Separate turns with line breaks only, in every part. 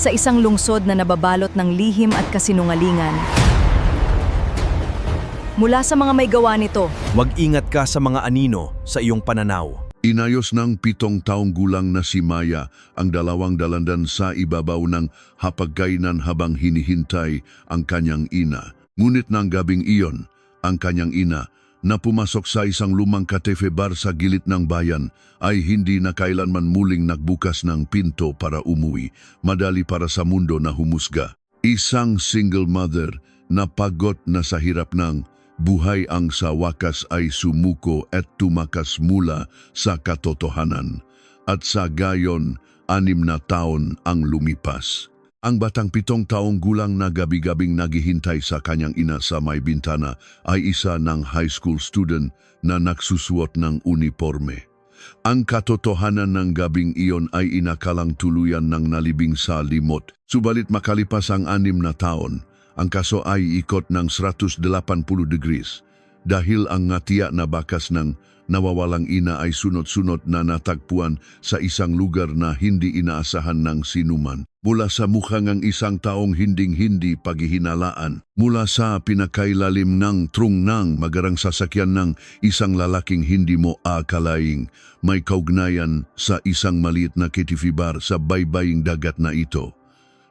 sa isang lungsod na nababalot ng lihim at kasinungalingan. Mula sa mga may gawa nito,
Mag-ingat ka sa mga anino sa iyong pananaw.
Inayos ng 7 taong gulang na si Maya ang 2 dalandan sa ibabaw ng hapagkainan habang hinihintay ang kanyang ina. Ngunit ng gabing iyon, ang kanyang ina na pumasok sa isang lumang cafe bar sa gilid ng bayan ay hindi na kailanman muling nagbukas ng pinto para umuwi, madali para sa mundo na humusga. Isang single mother na pagod na sa hirap ng buhay ang sa wakas ay sumuko at tumakas mula sa katotohanan. At sa gayon, 6 na taon ang lumipas. Ang batang 7 taong gulang na gabi-gabing naghihintay sa kanyang ina sa may bintana ay isa ng high school student na nagsusuot ng uniforme. Ang katotohanan ng gabing iyon ay inakalang tuluyan ng nalibing sa limot. Subalit makalipas ang 6 na taon, ang kaso ay ikot ng 180 degrees dahil ang ngatiya na bakas ng nawawalang ina ay sunod-sunod na natagpuan sa isang lugar na hindi inaasahan ng sinuman. Mula sa mukha ng isang taong hinding-hindi paghihinalaan, mula sa pinakailalim ng trung ng magarang sasakyan ng isang lalaking hindi mo akalaing may kaugnayan sa isang maliit na cafe bar sa baybaying dagat na ito.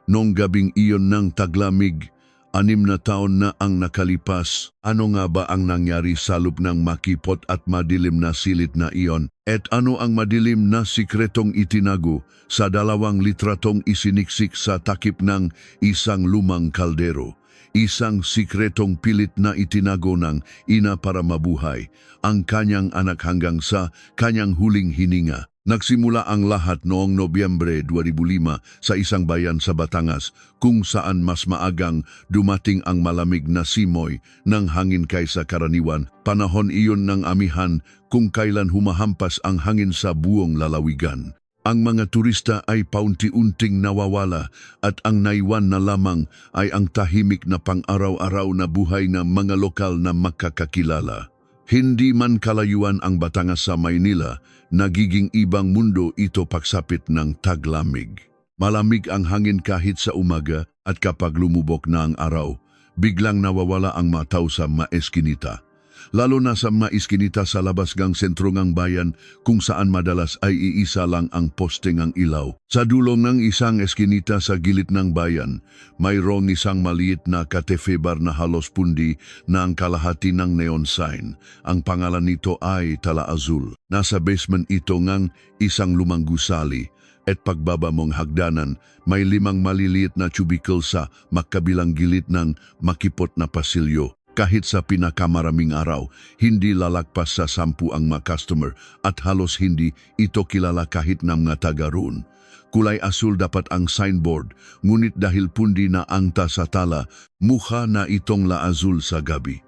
Noong gabing iyon ng taglamig, 6 na taon na ang nakalipas. Ano nga ba ang nangyari sa loob ng makipot at madilim na silid na iyon? At ano ang madilim na sikretong itinago sa 2 litratong isiniksik sa takip ng isang lumang kaldero? Isang sikretong pilit na itinago ng ina para mabuhay ang kanyang anak hanggang sa kanyang huling hininga. Nagsimula ang lahat noong Nobyembre 2005 sa isang bayan sa Batangas kung saan mas maagang dumating ang malamig na simoy ng hangin kaysa karaniwan. Panahon iyon ng amihan kung kailan humahampas ang hangin sa buong lalawigan. Ang mga turista ay paunti-unting nawawala at ang naiwan na lamang ay ang tahimik na pang-araw-araw na buhay ng mga lokal na makakakilala. Hindi man kalayuan ang Batangas sa Maynila, nagiging ibang mundo ito pagsapit ng taglamig. Malamig ang hangin kahit sa umaga at kapag lumubok na ang araw, biglang nawawala ang mataw sa maeskinita. Lalo na sa maeskinita sa labas ng sentro ng bayan kung saan madalas ay iisa lang ang poste ng ilaw. Sa dulong ng isang eskinita sa gilid ng bayan, mayroong isang maliit na cafe bar na halos pundi na ang kalahati ng neon sign. Ang pangalan nito ay Tala Azul. Nasa basement ito ng isang lumang gusali. At pagbaba mong hagdanan, may 5 maliliit na cubicle sa magkabilang gilid ng makipot na pasilyo. Kahit sa pinakamaraming araw, hindi lalagpas sa 10 ang mga customer at halos hindi ito kilala kahit ng mga taga roon. Kulay asul dapat ang signboard, ngunit dahil pundi na angta sa tala, mukha na itong la azul sa gabi.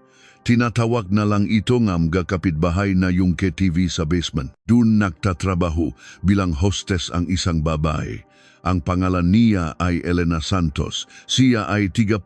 Tinatawag na lang ito ng mga kapitbahay na yung KTV sa basement. Doon nagtatrabaho bilang hostess ang isang babae. Ang pangalan niya ay Elena Santos. Siya ay 34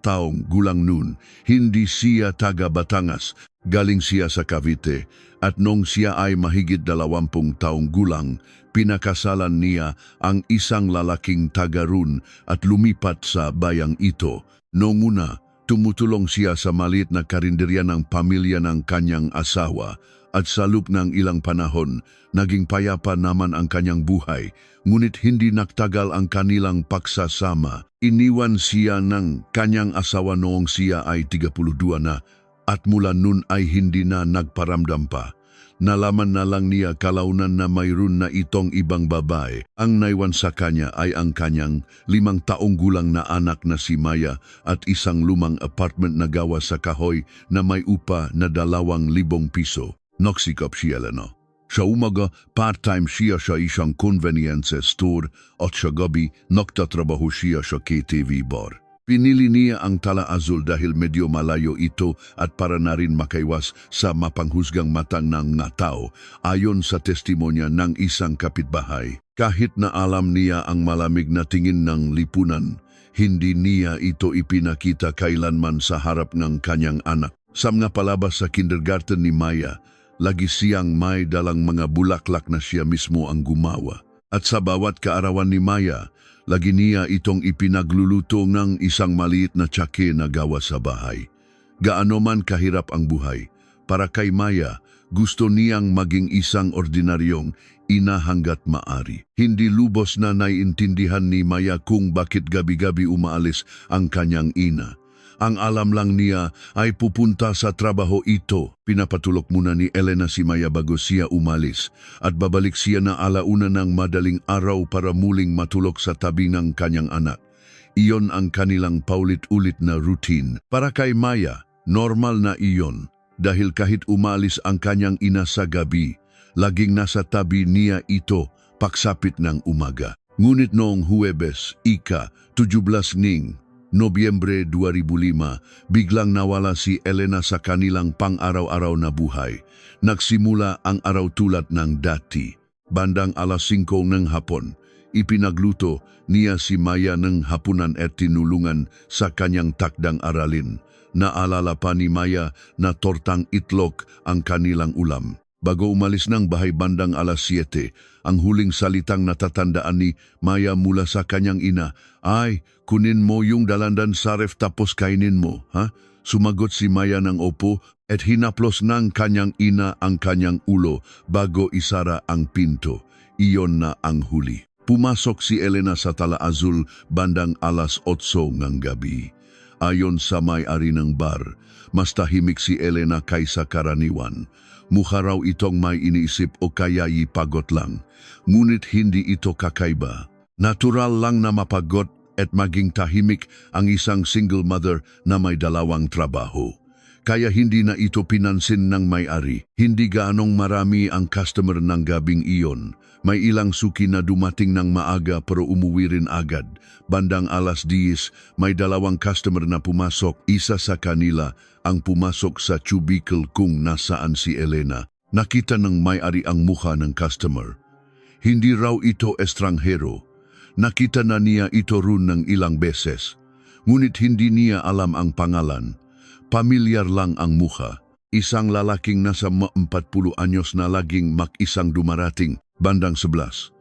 taong gulang noon. Hindi siya taga Batangas. Galing siya sa Cavite. At nung siya ay mahigit 20 taong gulang, pinakasalan niya ang isang lalaking taga roon at lumipat sa bayang ito. Noong una, tumutulong siya sa maliit na karinderya ng pamilya ng kanyang asawa. At sa loob ng ilang panahon, naging payapa naman ang kanyang buhay, ngunit hindi nagtagal ang kanilang pagsasama. Iniwan siya ng kanyang asawa noong siya ay 32 na at mula nun ay hindi na nagparamdam pa. Nalaman na lang niya kalaunan na mayroon na itong ibang babae. Ang naiwan sa kanya ay ang kanyang 5 taong gulang na anak na si Maya at isang lumang apartment na gawa sa kahoy na may upa na 2,000 piso. Nagsikap siya Elena. Sa umaga, part-time siya sa isang convenience store at sa gabi, nagtatrabaho siya sa KTV bar. Pinili niya ang Tala Azul dahil medyo malayo ito at para na rin makaiwas sa mapanghusgang mata ng mga tao ayon sa testimonya ng isang kapitbahay. Kahit na alam niya ang malamig na tingin ng lipunan, hindi niya ito ipinakita kailanman sa harap ng kanyang anak. Sa mga palabas sa kindergarten ni Maya, lagi siyang may dalang mga bulaklak na siya mismo ang gumawa. At sa bawat kaarawan ni Maya, Lagi niya itong ipinagluluto ng isang maliit na tsake na gawa sa bahay. Gaano man kahirap ang buhay, para kay Maya, gusto niyang maging isang ordinaryong ina hanggat maari. Hindi lubos na naiintindihan ni Maya kung bakit gabi-gabi umaalis ang kanyang ina. Ang alam lang niya ay pupunta sa trabaho ito. Pinapatulog muna ni Elena si Maya bago siya umalis at babalik siya na alauna ng madaling araw para muling matulog sa tabi ng kanyang anak. Iyon ang kanilang paulit-ulit na routine. Para kay Maya, normal na iyon dahil kahit umalis ang kanyang ina sa gabi, laging nasa tabi niya ito pagsapit ng umaga. Ngunit noong Huwebes, ika-17 ng Nobyembre 2005, biglang nawala si Elena sa kanilang pang-araw-araw na buhay. Nagsimula ang araw tulad ng dati. Bandang alas 5 ng hapon, ipinagluto niya si Maya ng hapunan at tinulungan sa kanyang takdang aralin. Naalala pa ni Maya na tortang itlog ang kanilang ulam. Bago umalis ng bahay bandang alas 7, ang huling salitang natatandaan ni Maya mula sa kanyang ina, "Ay, kunin mo yung dalandan sa ref tapos kainin mo, ha?" Sumagot si Maya ng opo at hinaplos ng kanyang ina ang kanyang ulo bago isara ang pinto. Iyon na ang huli. Pumasok si Elena sa Tala Azul bandang alas 8 ng gabi. Ayon sa may-ari ng bar, mas tahimik si Elena kaysa karaniwan. Mukha raw itong may iniisip o kaya'y pagod lang. Ngunit hindi ito kakaiba. Natural lang na mapagod at maging tahimik ang isang single mother na may dalawang trabaho. Kaya hindi na ito pinansin ng may-ari. Hindi gaanong marami ang customer ng gabing iyon. May ilang suki na dumating ng maaga pero umuwi rin agad. Bandang alas 10, may dalawang customer na pumasok. Isa sa kanila ang pumasok sa cubicle kung nasaan si Elena. Nakita ng may-ari ang mukha ng customer. Hindi raw ito estranghero. Nakita na niya ito roon ng ilang beses. Ngunit hindi niya alam ang pangalan. Pamilyar lang ang mukha. Isang lalaking nasa 40 anyos na laging mag-isang dumarating. Bandang 11.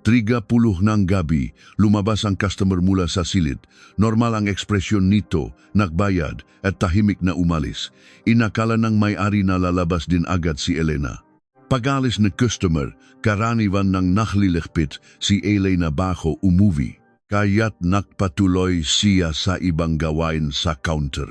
30 ng gabi, lumabas ang customer mula sa silid. Normal ang ekspresyon nito, nagbayad at tahimik na umalis. Inakala ng may-ari na lalabas din agad si Elena. Pag-alis na customer, karaniwan ng naklilekpit si Elena bago umuwi. Kaya't nakpatuloy siya sa ibang gawain sa counter.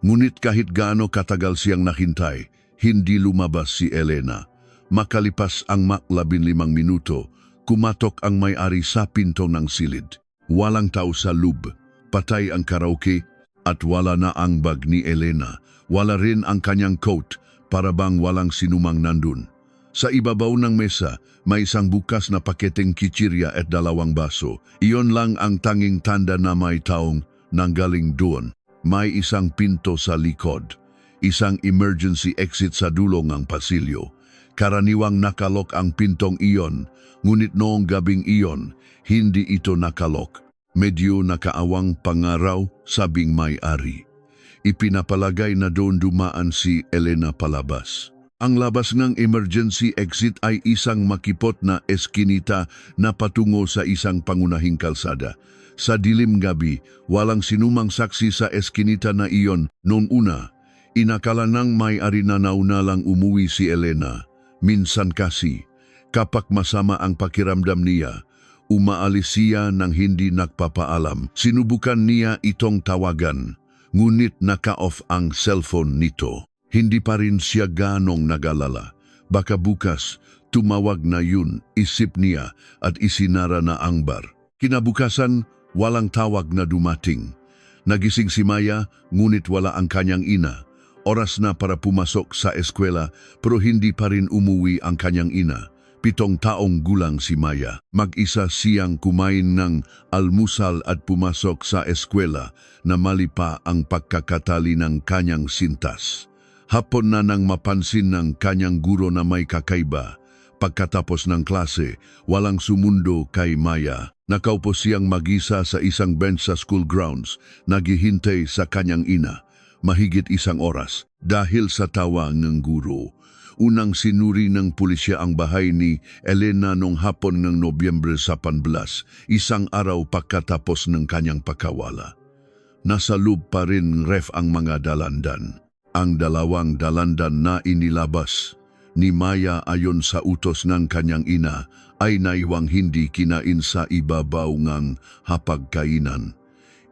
Ngunit kahit gaano katagal siyang naghintay, hindi lumabas si Elena. Makalipas ang 15 minuto, kumatok ang may-ari sa pinto ng silid. Walang tao sa loob, patay ang karaoke at wala na ang bag ni Elena. Wala rin ang kanyang coat para bang walang sinumang nandun. Sa ibabaw ng mesa, may isang bukas na paketeng kichirya at 2 baso. Iyon lang ang tanging tanda na may taong nanggaling doon. May isang pinto sa likod, isang emergency exit sa dulo ng pasilyo. Karaniwang nakalok ang pintong iyon, ngunit noong gabing iyon, hindi ito nakalok. Medyo nakaawang pangaraw, sabing may-ari. Ipinapalagay na doon dumaan si Elena palabas. Ang labas ng emergency exit ay isang makipot na eskinita na patungo sa isang pangunahing kalsada. Sa dilim gabi, walang sinumang saksi sa eskinita na iyon. Noong una, inakala ng may-ari na nauna lang umuwi si Elena. Minsan kasi, kapag masama ang pakiramdam niya, umaalis siya nang hindi nagpapaalam. Sinubukan niya itong tawagan, ngunit naka-off ang cellphone nito. Hindi pa rin siya ganong nag-alala. Baka bukas, tumawag na yun, isip niya at isinara na ang bar. Kinabukasan, walang tawag na dumating. Nagising si Maya, ngunit wala ang kanyang ina. Oras na para pumasok sa eskwela pero hindi pa rin umuwi ang kanyang ina. 7 taong gulang si Maya. Mag-isa siyang kumain ng almusal at pumasok sa eskwela na mali pa ang pagkakatali ng kanyang sintas. Hapon na nang mapansin ng kanyang guro na may kakaiba. Pagkatapos ng klase, walang sumundo kay Maya. Nakaupo siyang mag-isa sa isang bench sa school grounds, naghihintay sa kanyang ina. Mahigit 1 oras dahil sa tawa ng guro. Unang sinuri ng pulisya ang bahay ni Elena noong hapon ng Nobyembre 18, isang araw pagkatapos ng kanyang pagkawala. Nasa loob pa rin ref ang mga dalandan. Ang dalawang dalandan na inilabas ni Maya ayon sa utos ng kanyang ina ay naiwang hindi kinain sa ibabaw ng hapagkainan.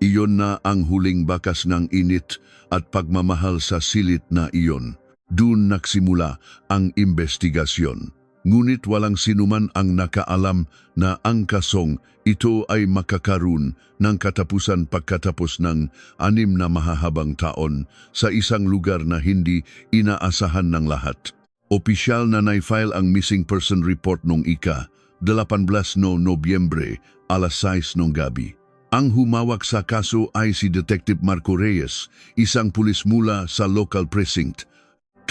Iyon na ang huling bakas ng init at pagmamahal sa silit na iyon. Doon nagsimula ang investigasyon. Ngunit walang sinuman ang nakaalam na ang kasong ito ay makakaroon ng katapusan pagkatapos ng 6 na mahahabang taon sa isang lugar na hindi inaasahan ng lahat. Opisyal na naifile ang missing person report noong ika-18 no Nobyembre, alas 6 ng gabi. Ang humawak sa kaso ay si Detective Marco Reyes, isang pulis mula sa local precinct.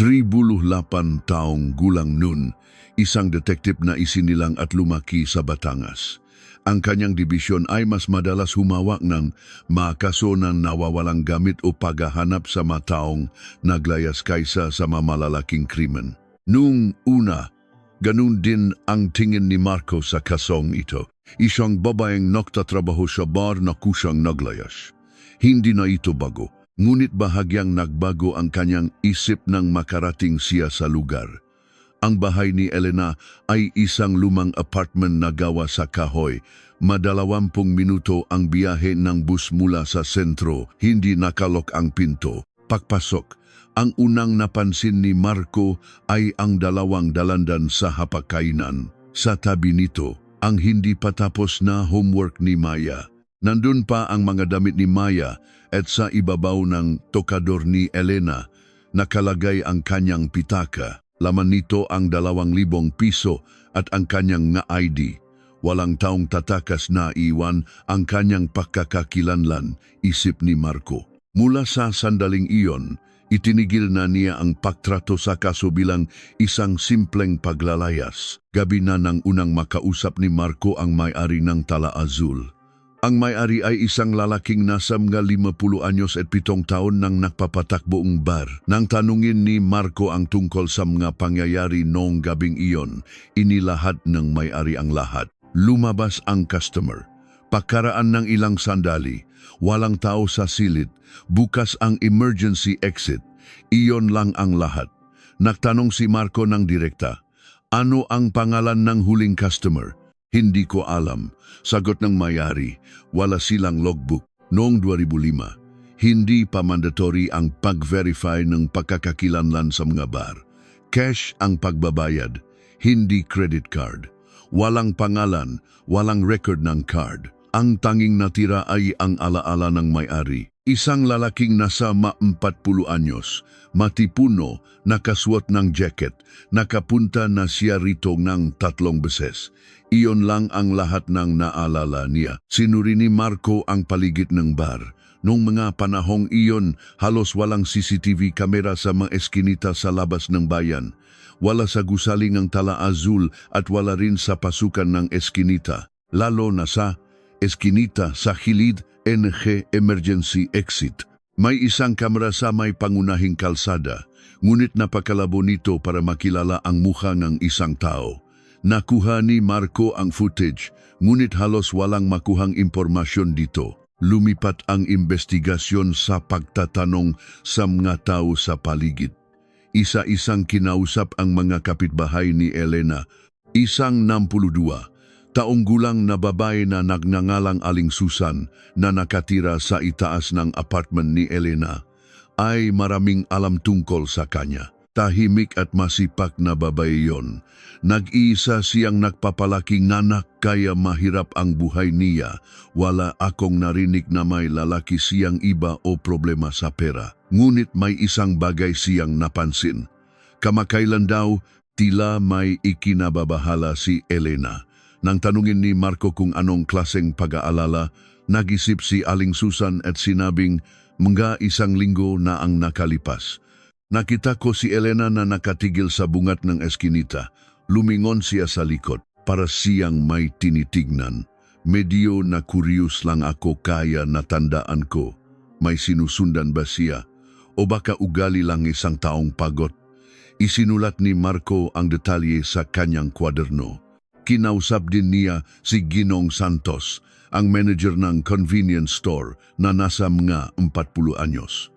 38 taong gulang nun, isang detective na isinilang at lumaki sa Batangas. Ang kanyang dibisyon ay mas madalas humawak ng mga kaso ng nawawalang gamit o paghahanap sa mga taong naglayas kaysa sa mamalalaking krimen. Noong una, ganun din ang tingin ni Marco sa kasong ito. Isang babaeng nagtatrabaho sa bar na kusang naglayas. Hindi na ito bago. Ngunit bahagyang nagbago ang kanyang isip nang makarating siya sa lugar. Ang bahay ni Elena ay isang lumang apartment na gawa sa kahoy. 20 minuto ang biyahe ng bus mula sa sentro, hindi nakalok ang pinto. Pagpasok, ang unang napansin ni Marco ay ang dalawang dalandan sa hapagkainan. Sa tabi nito, ang hindi patapos na homework ni Maya. Nandun pa ang mga damit ni Maya at sa ibabaw ng tokador ni Elena, nakalagay ang kanyang pitaka. Laman nito ang 2,000 piso at ang kanyang nga ID. Walang taong tatakas na iwan ang kanyang pagkakakilanlan, isip ni Marco. Mula sa sandaling iyon, itinigil na niya ang pagtrato sa kaso bilang isang simpleng paglalayas. Gabi na nang unang makausap ni Marco ang may-ari ng Tala Azul. Ang may-ari ay isang lalaking nasa mga 50 anyos at 7 taon nang nagpapatakboong bar. Nang tanungin ni Marco ang tungkol sa mga pangyayari noong gabing iyon, inilahad ng may-ari ang lahat. Lumabas ang customer. Pagkaraan ng ilang sandali, walang tao sa silid, bukas ang emergency exit. Iyon lang ang lahat. Nagtanong si Marco ng direkta, ano ang pangalan ng huling customer? Hindi ko alam. Sagot ng may-ari, wala silang logbook. Noong 2005, hindi pa mandatory ang pag-verify ng pagkakakilanlan sa mga bar. Cash ang pagbabayad, hindi credit card. Walang pangalan, walang record ng card. Ang tanging natira ay ang alaala ng may-ari. Isang lalaking nasa 40 anyos, matipuno, nakasuot ng jacket, nakapunta na siya rito ng 3 beses. Iyon lang ang lahat ng naalala niya. Sinuri ni Marco ang paligid ng bar. Noong mga panahong iyon, halos walang CCTV kamera sa mga eskinita sa labas ng bayan. Wala sa gusaling ang Tala Azul at wala rin sa pasukan ng eskinita. Lalo na sa eskinita sa Hilid NG Emergency Exit. May isang kamera sa may pangunahing kalsada, ngunit napakalabo nito para makilala ang mukha ng isang tao. Nakuha ni Marco ang footage, ngunit halos walang makuhang impormasyon dito. Lumipat ang investigasyon sa pagtatanong sa mga tao sa paligid. Isa-isang kinausap ang mga kapitbahay ni Elena, isang 62 taong gulang na babae na nagngangalang Aling Susan na nakatira sa itaas ng apartment ni Elena, ay maraming alam tungkol sa kanya. Tahimik at masipak na babae yon. Nag-iisa siyang nagpapalaking anak kaya mahirap ang buhay niya. Wala akong narinig na may lalaki siyang iba o problema sa pera. Ngunit may isang bagay siyang napansin. Kamakailan daw, tila may ikinababahala si Elena. Nang tanungin ni Marco kung anong klaseng pag-aalala, nag-isip si Aling Susan at sinabing, mga 1 linggo na ang nakalipas. Nakita ko si Elena na nakatigil sa bungat ng eskinita. Lumingon siya sa likod para siyang may tinitignan. Medyo na curious lang ako kaya natandaan ko. May sinusundan ba siya? O baka ugali lang isang taong pagod? Isinulat ni Marco ang detalye sa kanyang kwaderno. Kinausap din niya si Ginong Santos, ang manager ng convenience store na nasa mga 40 anyos.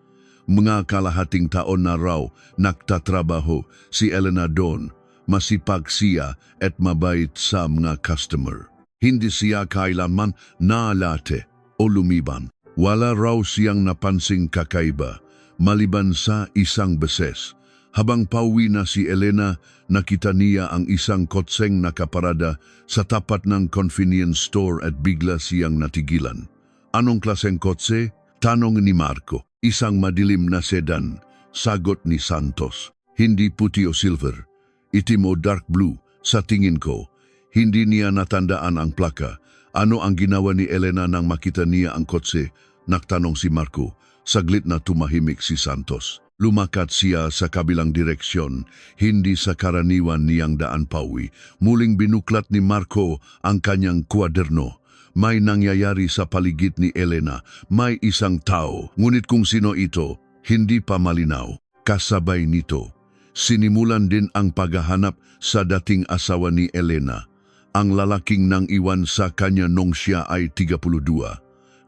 Mga kalahating taon na raw nagtatrabaho si Elena doon, masipag siya at mabait sa mga customer. Hindi siya kailanman naalate o lumiban. Wala raw siyang napansing kakaiba, maliban sa isang beses. Habang pauwi na si Elena, nakita niya ang isang kotseng nakaparada sa tapat ng convenience store at bigla siyang natigilan. Anong klaseng kotse? Tanong ni Marco. Isang madilim na sedan, sagot ni Santos. Hindi puti o silver, itim o dark blue, sa tingin ko. Hindi niya natandaan ang plaka. Ano ang ginawa ni Elena nang makita niya ang kotse? Nagtanong si Marco. Saglit na tumahimik si Santos. Lumakat siya sa kabilang direksyon, hindi sa karaniwan niyang daan pauwi. Muling binuklat ni Marco ang kanyang kwaderno. May nangyayari sa paligid ni Elena, may isang tao. Ngunit kung sino ito, hindi pa malinaw. Kasabay nito, sinimulan din ang paghahanap sa dating asawa ni Elena, ang lalaking nang iwan sa kanya nung siya ay 32.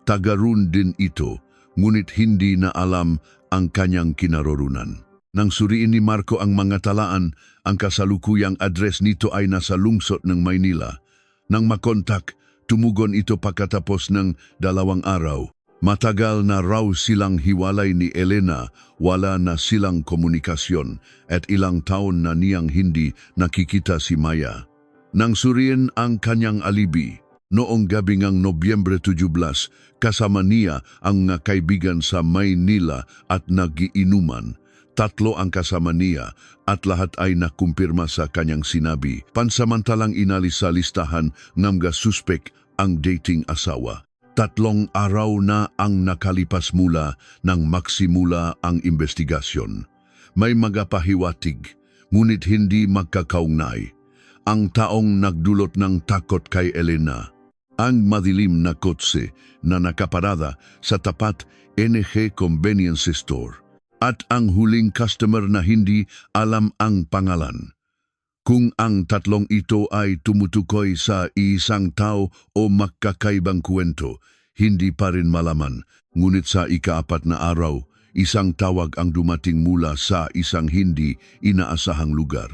Taga-Roon din ito, ngunit hindi na alam ang kanyang kinaroroonan. Nang suriin ni Marco ang mga talaan, ang kasalukuyang address nito ay nasa lungsod ng Maynila. Nang makontak, tumugon ito pagkatapos ng 2 araw. Matagal na raw silang hiwalay ni Elena, wala na silang komunikasyon at ilang taon na niyang hindi nakikita si Maya. Nang suriin ang kanyang alibi, noong gabi ng Nobyembre 17, kasama niya ang mga kaibigan sa Maynila at nagiinuman. 3 ang kasama niya at lahat ay nakumpirma sa kanyang sinabi. Pansamantalang inalis sa listahan ng mga suspek ang dating asawa. 3 araw na ang nakalipas mula nang magsimula ang investigasyon. May magapahiwatig, ngunit hindi magkakaugnay. Ang taong nagdulot ng takot kay Elena, ang madilim na kotse na nakaparada sa tapat NG Convenience Store at ang huling customer na hindi alam ang pangalan. Kung ang 3 ito ay tumutukoy sa isang tao o magkakaibang kwento, hindi pa rin malaman. Ngunit sa ika-4 na araw, isang tawag ang dumating mula sa isang hindi inaasahang lugar.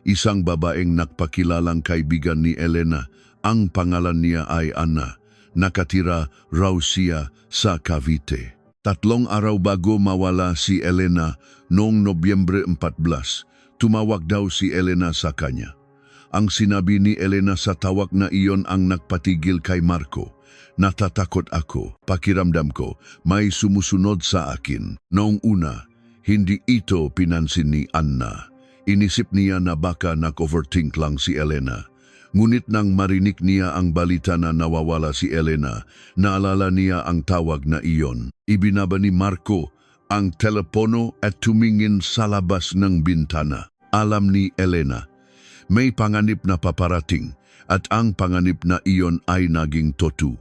Isang babaeng nagpakilalang kaibigan ni Elena. Ang pangalan niya ay Anna. Nakatira raw siya sa Cavite. 3 araw bago mawala si Elena noong Nobyembre 14, tumawag daw si Elena sa kanya. Ang sinabi ni Elena sa tawag na iyon ang nagpatigil kay Marco. Natatakot ako, pakiramdam ko, may sumusunod sa akin. Noong una, hindi ito pinansin ni Anna. Inisip niya na baka nag-overthink lang si Elena. Ngunit nang marinig niya ang balita na nawawala si Elena, naalala niya ang tawag na iyon. Ibinaba ni Marco ang telepono at tumingin sa labas ng bintana. Alam ni Elena, may panganib na paparating at ang panganib na iyon ay naging totoo.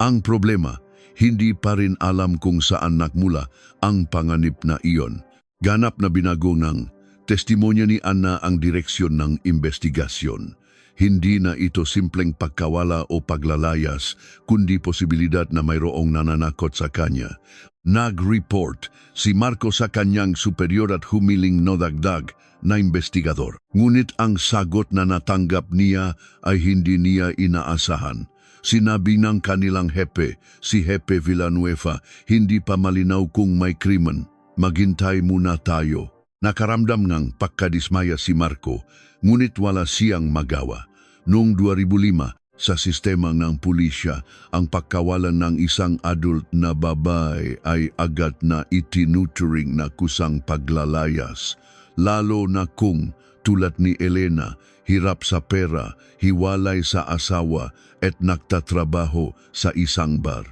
Ang problema, hindi pa rin alam kung saan nagmula ang panganib na iyon. Ganap na binago ng testimonya ni Anna ang direksyon ng investigasyon. Hindi na ito simpleng pagkawala o paglalayas, kundi posibilidad na mayroong nananakot sa kanya. Nag-report si Marco sa kanyang superior at humiling nodagdag na investigador. Ngunit ang sagot na natanggap niya ay hindi niya inaasahan. Sinabi ng kanilang hepe, si Hepe Villanueva, hindi pa malinaw kung may krimen. Maghintay muna tayo. Nakaramdam ng pagkadismaya si Marco, ngunit wala siyang magawa. Noong 2005, sa sistema ng pulisya, ang pagkawalan ng isang adult na babae ay agad na itinuturing na kusang paglalayas, lalo na kung, tulad ni Elena, hirap sa pera, hiwalay sa asawa at nagtatrabaho sa isang bar.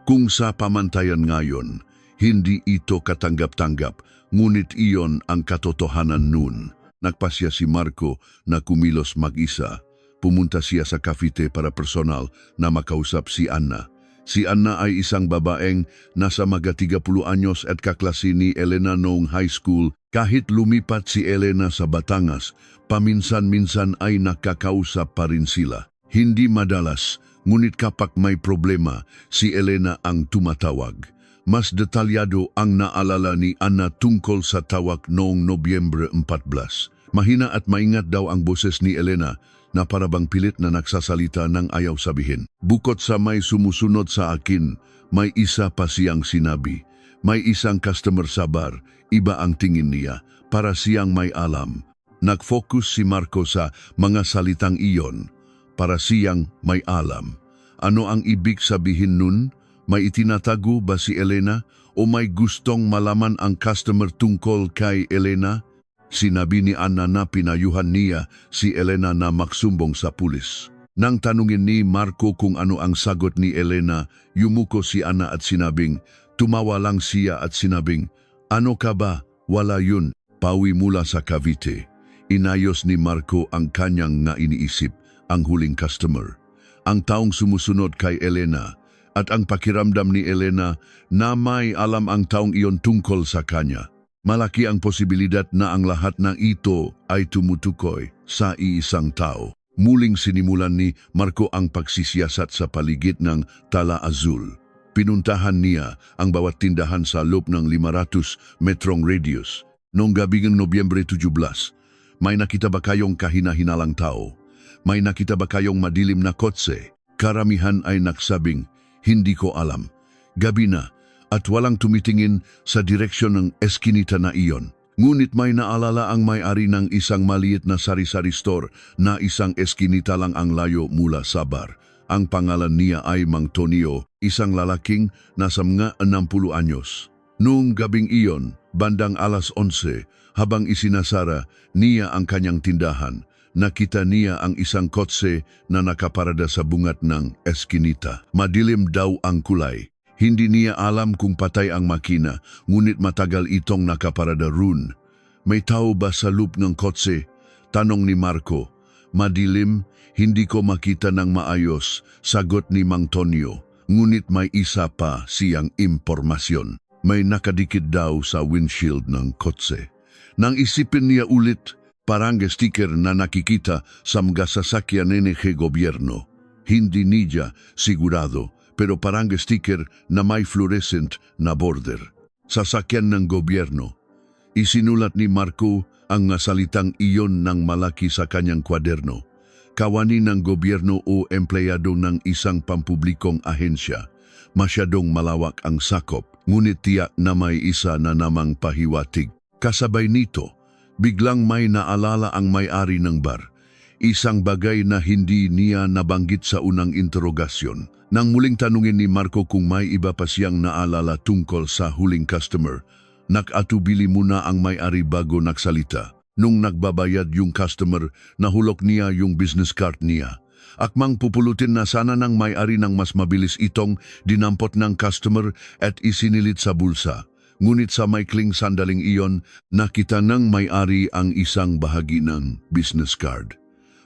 Kung sa pamantayan ngayon, hindi ito katanggap-tanggap, ngunit iyon ang katotohanan noon. Nagpasya si Marco na kumilos mag-isa. Pumunta siya sa Cavite para personal na makausap si Anna. Si Anna ay isang babaeng nasa mga 30 anyos at kaklase ni Elena noong high school. Kahit lumipat si Elena sa Batangas, paminsan-minsan ay nakakausap pa rin sila. Hindi madalas, ngunit kapag may problema, si Elena ang tumatawag. Mas detalyado ang naalala ni Anna tungkol sa tawag noong Nobyembre 14. Mahina at maingat daw ang boses ni Elena na parabang pilit na nagsasalita ng ayaw sabihin. Bukod sa may sumusunod sa akin, may isa pa siyang sinabi. May isang customer sa bar, iba ang tingin niya, para siyang may alam. Nag-focus si Marco sa mga salitang iyon, para siyang may alam. Ano ang ibig sabihin nun? May itinatago ba si Elena o may gustong malaman ang customer tungkol kay Elena? Sinabi ni Anna na pinayuhan niya si Elena na magsumbong sa pulis. Nang tanungin ni Marco kung ano ang sagot ni Elena, yumuko si Anna at sinabing, tumawa lang siya at sinabing, ano ka ba? Wala yun. Pawi mula sa Cavite. Inayos ni Marco ang kanyang nga iniisip, ang huling customer. Ang taong sumusunod kay Elena at ang pakiramdam ni Elena na may alam ang taong iyon tungkol sa kanya. Malaki ang posibilidad na ang lahat ng ito ay tumutukoy sa iisang tao. Muling sinimulan ni Marco ang pagsisiyasat sa paligid ng Tala Azul. Pinuntahan niya ang bawat tindahan sa loob ng 500 metrong radius. Noong gabing Nobyembre 17, may nakita ba kayong kahina-hinalang tao? May nakita ba kayong madilim na kotse? Karamihan ay nagsabing, hindi ko alam. Gabi na at walang tumitingin sa direksyon ng eskinita na iyon. Ngunit may naalala ang may-ari ng isang maliit na sari-sari store na isang eskinita lang ang layo mula sa bar. Ang pangalan niya ay Mang Tonio, isang lalaking nasa mga 60 anyos. Noong gabing iyon, bandang alas 11, habang isinasara niya ang kanyang tindahan, nakita niya ang isang kotse na nakaparada sa bungat ng eskinita. Madilim daw ang kulay. Hindi niya alam kung patay ang makina, ngunit matagal itong nakaparada roon. May tao ba sa loob ng kotse? Tanong ni Marco. Madilim, hindi ko makita ng maayos, sagot ni Mang Tonio. Ngunit may isa pa siyang impormasyon. May nakadikit daw sa windshield ng kotse. Nang isipin niya ulit, parang sticker na nakikita sa mga sasakyan ng gobyerno. Hindi niya sigurado, pero parang sticker na may fluorescent na border. Sasakyan ng gobyerno. Isinulat ni Marco ang salitang iyon ng malaki sa kanyang kwaderno. Kawani ng gobyerno o empleyado ng isang pampublikong ahensya. Masyadong malawak ang sakop, ngunit tiyak na may isa na namang pahiwatig. Kasabay nito, biglang may naalala ang may-ari ng bar. Isang bagay na hindi niya nabanggit sa unang interogasyon. Nang muling tanungin ni Marco kung may iba pa siyang naalala tungkol sa huling customer, nakatubili muna ang may-ari bago nagsalita. Nung nagbabayad yung customer, nahulog niya yung business card niya. Akmang pupulutin na sana ng may-ari ng mas mabilis itong dinampot ng customer at isinilit sa bulsa. Ngunit sa maikling sandaling iyon, nakita ng may-ari ang isang bahagi ng business card.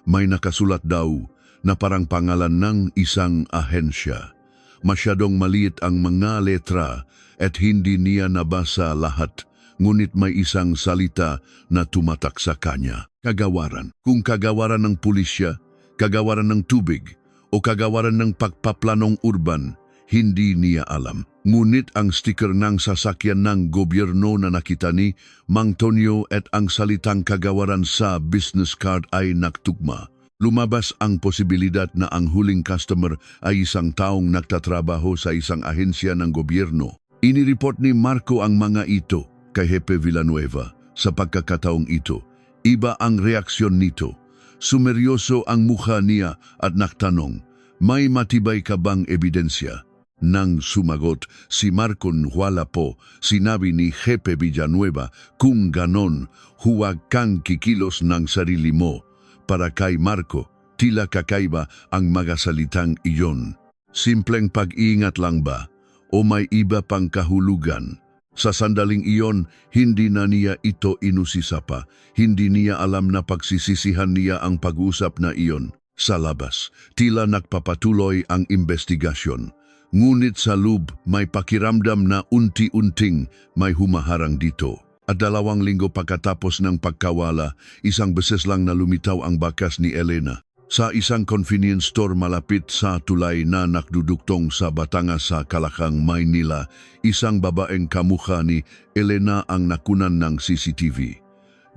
May nakasulat daw na parang pangalan ng isang ahensya. Masyadong maliit ang mga letra at hindi niya nabasa lahat, ngunit may isang salita na tumatak sa kanya. Kagawaran. Kung kagawaran ng pulisya, kagawaran ng tubig, o kagawaran ng pagpaplanong urban, hindi niya alam. Ngunit ang sticker ng sasakyan ng gobyerno na nakita ni Mang Tonio at ang salitang kagawaran sa business card ay nagtugma. Lumabas ang posibilidad na ang huling customer ay isang taong nagtatrabaho sa isang ahensya ng gobyerno. Inireport ni Marco ang mga ito kay Jefe Villanueva. Sa pagkakataong ito, iba ang reaksyon nito. Sumeryoso ang mukha niya at nagtanong, may matibay ka bang ebidensya? Nang sumagot si Marco wala po, sinabi ni Jefe Villanueva, kung ganon, huwag kang kikilos ng sarili mo. Para kay Marco, tila kakaiba ang mga salitang iyon. Simpleng pag-iingat lang ba? O may iba pang kahulugan? Sa sandaling iyon, hindi na niya ito inusisa pa. Hindi niya alam na pagsisisihan niya ang pag-usap na iyon. Sa labas, tila nagpapatuloy ang investigasyon. Ngunit sa loob may pakiramdam na unti-unting may humaharang dito. At 2 linggo pagkatapos ng pagkawala, isang beses lang na lumitaw ang bakas ni Elena. Sa isang convenience store malapit sa tulay na nakduduktong sa Batangas sa Calacang, Maynila, isang babaeng kamukha ni Elena ang nakunan ng CCTV.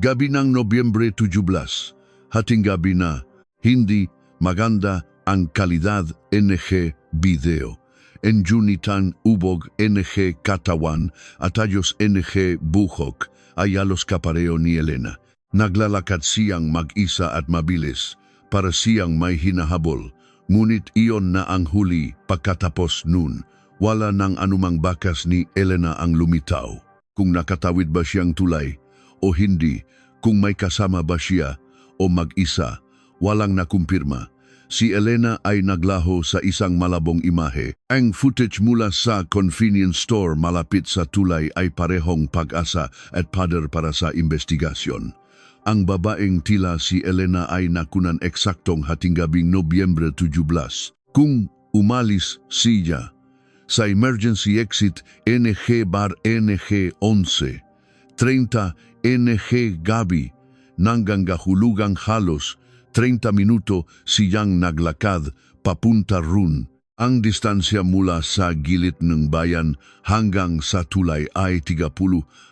Gabi ng Nobyembre 17, hating gabi na, hindi maganda ang kalidad NG video. Enjunitan ubog NG katawan at ayos NG buhok ay halos kapareo ni Elena. Naglalakad siyang mag-isa at mabilis para siyang may hinahabol. Ngunit iyon na ang huli pagkatapos nun. Wala nang anumang bakas ni Elena ang lumitaw. Kung nakatawid ba siyang tulay o hindi, kung may kasama ba siya o mag-isa, walang nakumpirma. Si Elena ay naglaho sa isang malabong imahe. Ang footage mula sa convenience store malapit sa tulay ay parehong pag-asa at pader para sa investigasyon. Ang babaeng tila si Elena ay nakunan eksaktong hating gabing Nobyembre 17. Kung umalis siya sa emergency exit NG bar NG 11, 30 NG gabi, nanggang gahulugang halos 30 minuto siyang naglakad papunta run. Ang distansya mula sa gilid ng bayan hanggang sa tulay ay 30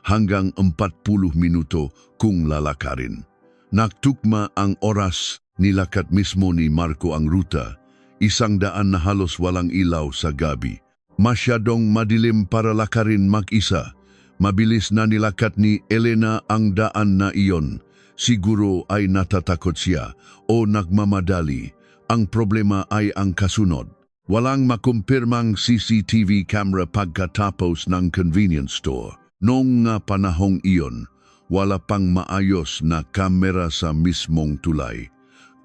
hanggang 40 minuto kung lalakarin. Nagtukma ang oras, nilakad mismo ni Marco ang ruta, 100 na halos walang ilaw sa gabi. Masyadong madilim para lakarin mag-isa. Mabilis na nilakad ni Elena ang daan na iyon. Siguro ay natatakot siya o nagmamadali. Ang problema ay ang kasunod. Walang makumpirmang CCTV camera pagkatapos ng convenience store. Noong nga panahong iyon, wala pang maayos na kamera sa mismong tulay.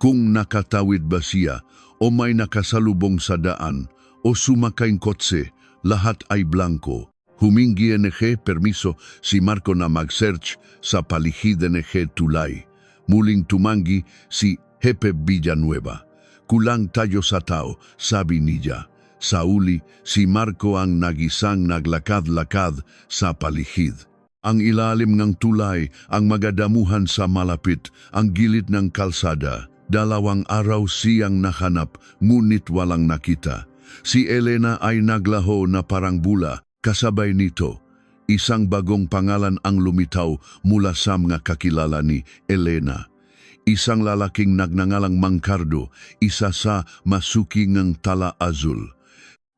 Kung nakatawid ba siya o may nakasalubong sa daan o sumakay kotse, lahat ay blanco. Humingi NG permiso si Marco na mag-search sa paligid NG tulay. Muling tumanggi si Hepe Villanueva. Kulang tayo sa tao, sabi niya. Sa uli, si Marco ang nagisang naglakad-lakad sa paligid. Ang ilalim ng tulay, ang magadamuhan sa malapit, ang gilid ng kalsada. 2 araw siyang nahanap, ngunit walang nakita. Si Elena ay naglaho na parang bula. Kasabay nito, isang bagong pangalan ang lumitaw mula sa mga kakilala ni Elena. Isang lalaking nagnangalang Mangkardo, isa sa masuking ng Tala Azul.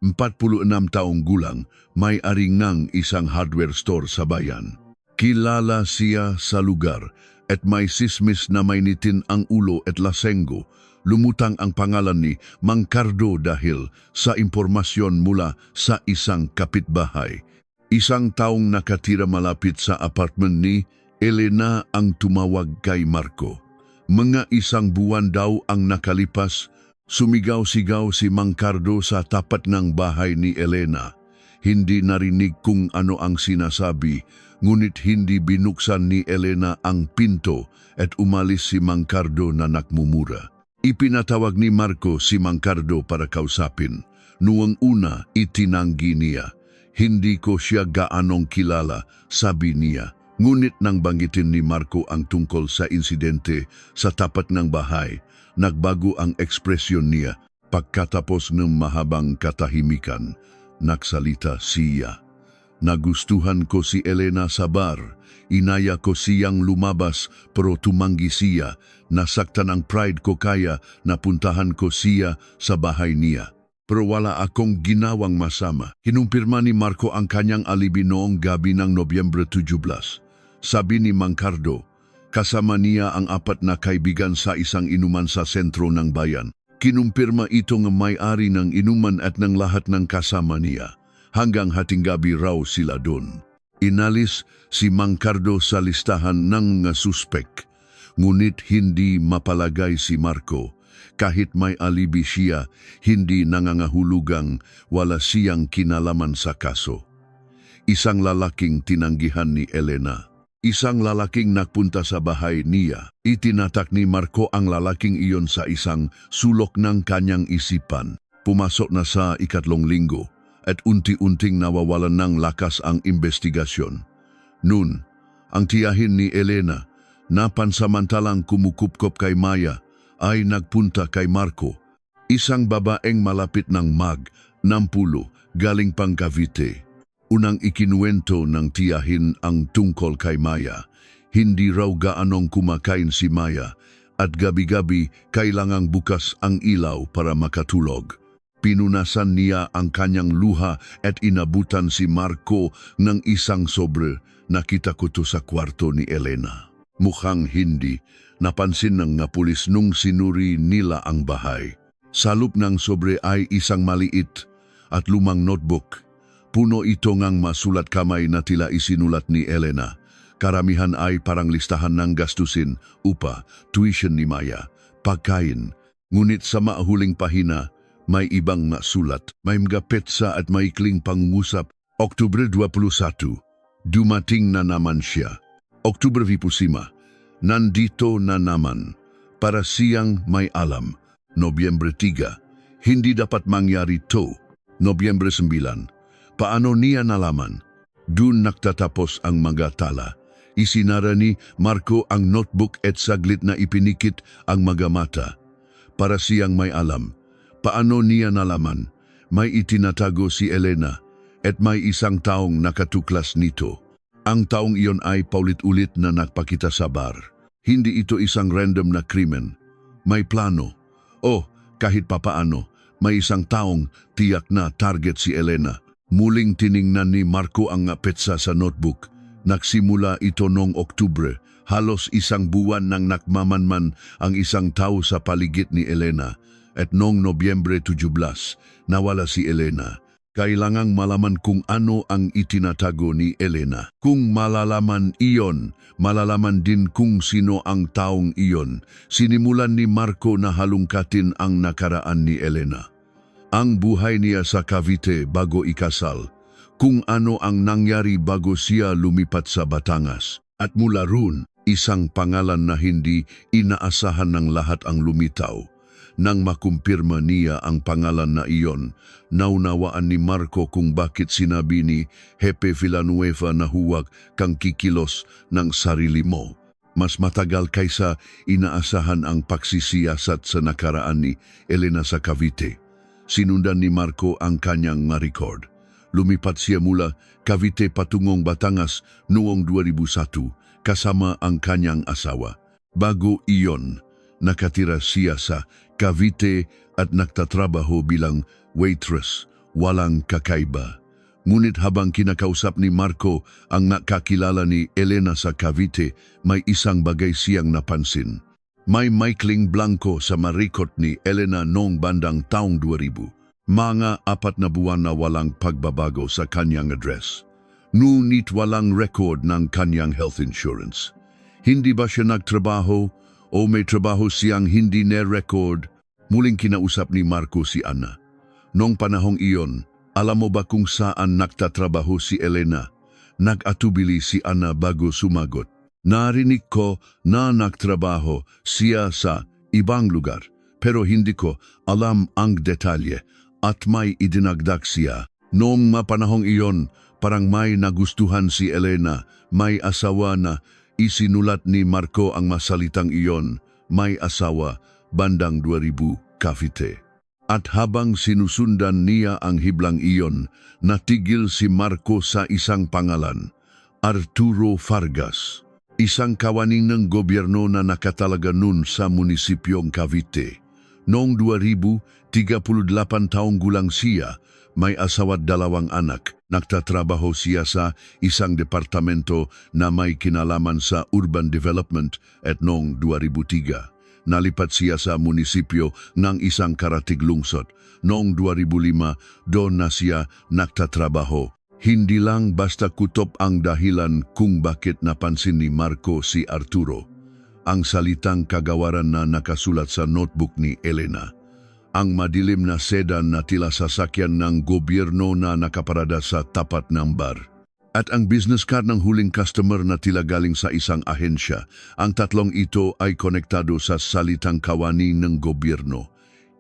46 taong gulang, may-ari ng isang hardware store sa bayan. Kilala siya sa lugar at may sismis na mainitin ang ulo at lasenggo. Lumutang ang pangalan ni Mangkardo dahil sa impormasyon mula sa isang kapitbahay. Isang taong nakatira malapit sa apartment ni Elena ang tumawag kay Marco. Mga 1 buwan daw ang nakalipas, sumigaw-sigaw si Mangkardo sa tapat ng bahay ni Elena. Hindi narinig kung ano ang sinasabi, ngunit hindi binuksan ni Elena ang pinto at umalis si Mangkardo na nakmumura. Ipinatawag ni Marco si Mangkardo para kausapin. Noong una, itinanggi niya. Hindi ko siya gaanong kilala, sabi niya. Ngunit nang banggitin ni Marco ang tungkol sa insidente sa tapat ng bahay, nagbago ang ekspresyon niya. Pagkatapos ng mahabang katahimikan, nagsalita siya. Nagustuhan ko si Elena sa bar. Inaya ko siyang lumabas pero tumanggi siya. Nasaktan ang pride ko kaya napuntahan ko siya sa bahay niya. Pero wala akong ginawang masama. Kinumpirma ni Marco ang kanyang alibi noong gabi ng Nobyembre 17. Sabi ni Mangkardo, kasama niya ang 4 na kaibigan sa isang inuman sa sentro ng bayan. Kinumpirma ito ng may-ari ng inuman at ng lahat ng kasama niya. Hanggang hating gabi raw sila doon. Inalis si Mangkardo sa listahan ng mga suspek. Ngunit hindi mapalagay si Marco. Kahit may alibi siya, hindi nangangahulugang wala siyang kinalaman sa kaso. Isang lalaking tinanggihan ni Elena. Isang lalaking nagpunta sa bahay niya. Itinatak ni Marco ang lalaking iyon sa isang sulok ng kanyang isipan. Pumasok na sa ikatlong linggo at unti-unting nawawalan ng lakas ang investigasyon. Noon, ang tiyahin ni Elena na pansamantalang kumukupkop kay Maya ay nagpunta kay Marco, isang babaeng malapit ng mag-60 galing pang Cavite. Unang ikinuwento ng tiyahin ang tungkol kay Maya. Hindi raw gaanong kumakain si Maya at gabi-gabi kailangang bukas ang ilaw para makatulog. Pinunasan niya ang kanyang luha at inabutan si Marco ng isang sobre. Nakita ko to sa kwarto ni Elena. Mukhang hindi. Napansin ng nga pulis nung sinuri nila ang bahay. Sa loob ng sobre ay isang maliit at lumang notebook. Puno ito ngang masulat kamay na tila isinulat ni Elena. Karamihan ay parang listahan ng gastusin, upa, tuition ni Maya, pagkain. Ngunit sa mahuling pahina, may ibang nasulat. May mga petsa at maikling pangusap. Oktubre 21, dumating na naman siya. Oktubre 25, nandito na naman. Para siyang may alam. Nobyembre 3, hindi dapat mangyari to. Nobyembre 9, paano niya nalaman? Dun nagtatapos ang mga tala. Isinara ni Marco ang notebook at saglit na ipinikit ang mga mata. Para siyang may alam. Paano niya nalaman? May itinatago si Elena at may isang taong nakatuklas nito. Ang taong iyon ay paulit-ulit na nagpakita sa bar. Hindi ito isang random na krimen. May plano. O kahit papaano, may isang taong tiyak na target si Elena. Muling tiningnan ni Marco ang petsa sa notebook. Nagsimula ito noong Oktubre. Halos isang buwan nang nakmamanman ang isang tao sa paligid ni Elena. At noong Nobyembre 17, nawala si Elena. Kailangang malaman kung ano ang itinatago ni Elena. Kung malalaman iyon, malalaman din kung sino ang taong iyon. Sinimulan ni Marco na halungkatin ang nakaraan ni Elena. Ang buhay niya sa Cavite bago ikasal. Kung ano ang nangyari bago siya lumipat sa Batangas. At mula roon, isang pangalan na hindi inaasahan ng lahat ang lumitaw. Nang makumpirma niya ang pangalan na iyon, naunawaan ni Marco kung bakit sinabi ni Hepe Villanueva na huwag kang kikilos ng sarili mo. Mas matagal kaysa inaasahan ang pagsisiyasat sa nakaraan ni Elena sa Cavite. Sinundan ni Marco ang kanyang ma-record. Lumipat siya mula Cavite patungong Batangas noong 2001 kasama ang kanyang asawa. Bago iyon, nakatira siya sa Cavite at nagtatrabaho bilang waitress, walang kakaiba. Ngunit habang kinakausap ni Marco ang nakakilala ni Elena sa Cavite, may isang bagay siyang napansin. May maikling blanco sa marikot ni Elena noong bandang taong 2000. Mga 4 na buwan na walang pagbabago sa kanyang address. Ngunit walang record ng kanyang health insurance. Hindi ba siya nagtrabaho o may trabaho siyang hindi na-record? Muling kinausap ni Marco si Ana. Noong panahong iyon, alam mo ba kung saan nagtatrabaho si Elena? Nag-atubili si Ana bago sumagot. Narinig ko na nagtrabaho siya sa ibang lugar, pero hindi ko alam ang detalye at may idinagdag siya. Noong mapanahong iyon, parang may nagustuhan si Elena, may asawa na. Isinulat ni Marco ang masalitang iyon, may asawa, bandang 2000, Cavite. At habang sinusundan niya ang hiblang iyon, natigil si Marco sa isang pangalan, Arturo Vargas, isang kawaning ng gobyerno na nakatalaga nun sa munisipyong Cavite. Noong 2000, 38 taong gulang siya, may asawa at 2 anak. Nagtatrabaho siya sa isang departamento na may kinalaman sa urban development at noong 2003. Nalipat siya sa munisipyo ng isang karatig lungsod. Noong 2005, doon na siya nagtatrabaho. Hindi lang basta kutob ang dahilan kung bakit napansin ni Marco si Arturo. Ang salitang kagawaran na nakasulat sa notebook ni Elena. Ang madilim na sedan na tila sasakyan ng gobyerno na nakaparada sa tapat ng bar. At ang business card ng huling customer na tila galing sa isang ahensya. Ang tatlong ito ay konektado sa salitang kawani ng gobyerno.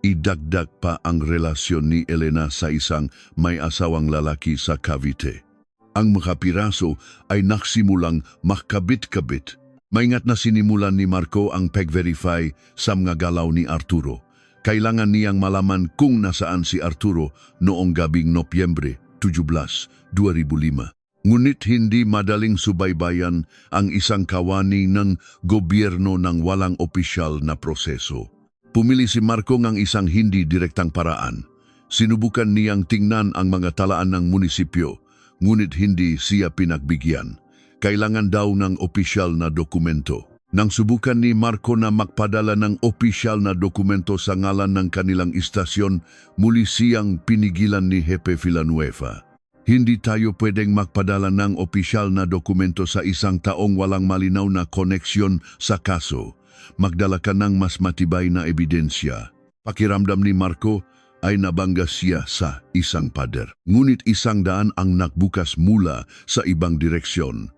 Idagdag pa ang relasyon ni Elena sa isang may asawang lalaki sa Cavite. Ang mga piraso ay naksimulang makabit-kabit. Maingat na sinimulan ni Marco ang pag-verify sa mga galaw ni Arturo. Kailangan niyang malaman kung nasaan si Arturo noong gabing Nobyembre 17, 2005. Ngunit hindi madaling subaybayan ang isang kawani ng gobyerno ng walang opisyal na proseso. Pumili si Marco ng isang hindi direktang paraan. Sinubukan niyang tingnan ang mga talaan ng munisipyo, ngunit hindi siya pinagbigyan. Kailangan daw ng opisyal na dokumento. Nang subukan ni Marco na magpadala ng opisyal na dokumento sa ngalan ng kanilang istasyon, muli siyang pinigilan ni Jefe Villanueva. Hindi tayo pwedeng magpadala ng opisyal na dokumento sa isang taong walang malinaw na koneksyon sa kaso. Magdala ka ng mas matibay na ebidensya. Pakiramdam ni Marco ay nabangga siya sa isang pader. Ngunit 100 ang nagbukas mula sa ibang direksyon.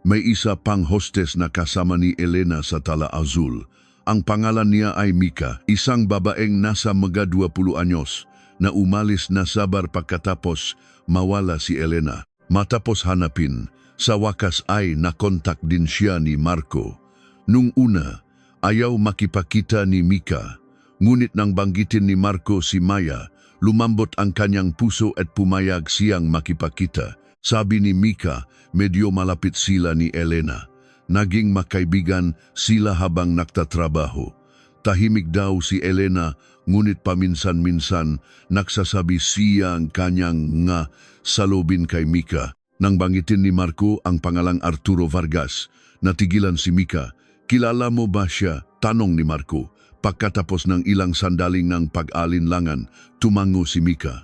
May isa pang hostes na kasama ni Elena sa Tala Azul. Ang pangalan niya ay Mika, isang babaeng nasa mga 20 anyos na umalis na sa bar pagkatapos mawala si Elena. Matapos hanapin, sa wakas ay nakontak din siya ni Marco. Nung una, ayaw makipakita ni Mika. Ngunit nang banggitin ni Marco si Maya, lumambot ang kanyang puso at pumayag siyang makipakita. Sabi ni Mika, medyo malapit sila ni Elena. Naging magkaibigan sila habang nagtatrabaho. Tahimik daw si Elena, ngunit paminsan-minsan nagsasabi siya ang kanyang nga salubin kay Mika. Nang banggitin ni Marco ang pangalang Arturo Vargas, natigilan si Mika. Kilala mo ba siya? Tanong ni Marco. Pagkatapos ng ilang sandaling ng pag-alinlangan, tumango si Mika.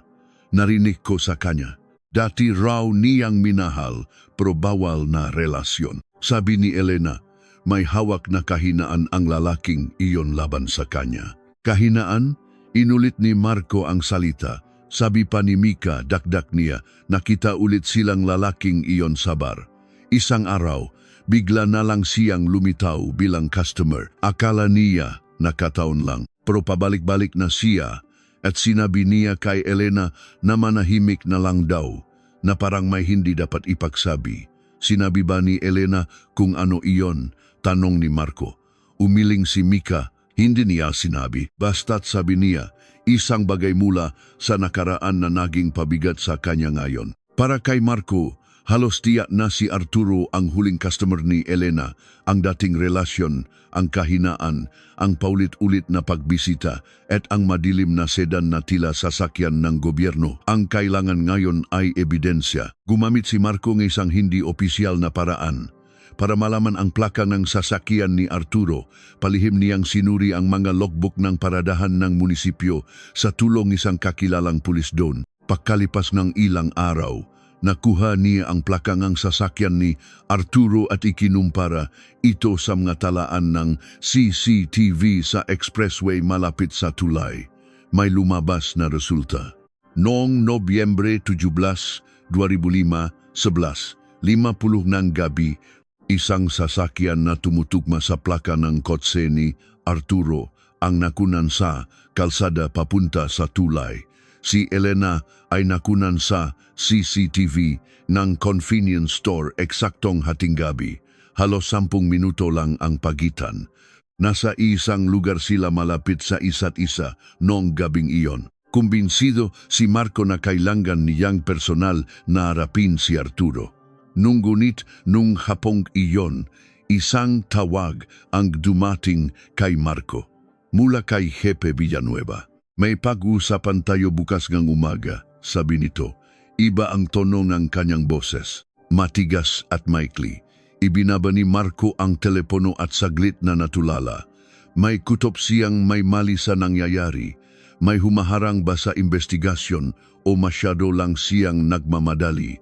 Narinig ko sa kanya. Dati raw niyang minahal, pero bawal na relasyon. Sabi ni Elena, may hawak na kahinaan ang lalaking iyon laban sa kanya. Kahinaan? Inulit ni Marco ang salita. Sabi pa ni Mika, dakdak niya, nakita ulit silang lalaking iyon sa bar. Isang araw, bigla na lang siyang lumitaw bilang customer. Akala niya nakataon lang, pero pabalik-balik na siya. At sinabi niya kay Elena na manahimik na lang daw, na parang may hindi dapat ipagsabi. Sinabi ba ni Elena kung ano iyon? Tanong ni Marco. Umiling si Mika, hindi niya sinabi. Basta't sabi niya, isang bagay mula sa nakaraan na naging pabigat sa kanya ngayon. Para kay Marco, halos tiyak na si Arturo ang huling customer ni Elena, ang dating relasyon, ang kahinaan, ang paulit-ulit na pagbisita at ang madilim na sedan na tila sasakyan ng gobyerno. Ang kailangan ngayon ay ebidensya. Gumamit si Marco ng isang hindi opisyal na paraan. Para malaman ang plaka ng sasakyan ni Arturo, palihim niyang sinuri ang mga logbook ng paradahan ng munisipyo sa tulong isang kakilalang pulis doon. Pagkalipas ng ilang araw, nakuha niya ang plakang sasakyan ni Arturo at ikinumpara ito sa mga talaan ng CCTV sa expressway malapit sa tulay. May lumabas na resulta. Noong Nobyembre 17, 2005, 11:50 ng gabi, isang sasakyan na tumutugma sa plaka ng kotse ni Arturo ang nakunan sa kalsada papunta sa tulay. Si Elena ay nakunan sa CCTV ng convenience store eksaktong hating gabi. Halos 10 minuto lang ang pagitan. Nasa isang lugar sila malapit sa isa't isa noong gabing iyon. Kumbinsido si Marco na kailangan niyang personal na harapin si Arturo. Ngunit nung hapong iyon, isang tawag ang dumating kay Marco mula kay Jefe Villanueva. May pag-uusapan tayo bukas ng umaga, sabi nito. Iba ang tono ng kanyang boses, matigas at maikli. Ibinaba ni Marco ang telepono at saglit na natulala. May kutob siyang may mali sa nangyayari. May humaharang ba sa investigasyon o masyado lang siyang nagmamadali?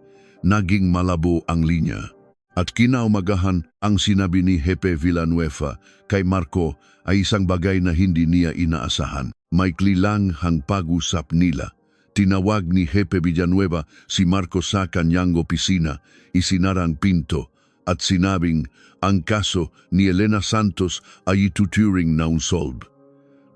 Naging malabo ang linya. At kinaumagahan ang sinabi ni Jefe Villanueva kay Marco ay isang bagay na hindi niya inaasahan. Maikli lang ang pag-usap nila. Tinawag ni Jefe Villanueva si Marco sa kanyang opisina, isinara ang pinto at sinabing ang kaso ni Elena Santos ay ituturing na unsolved.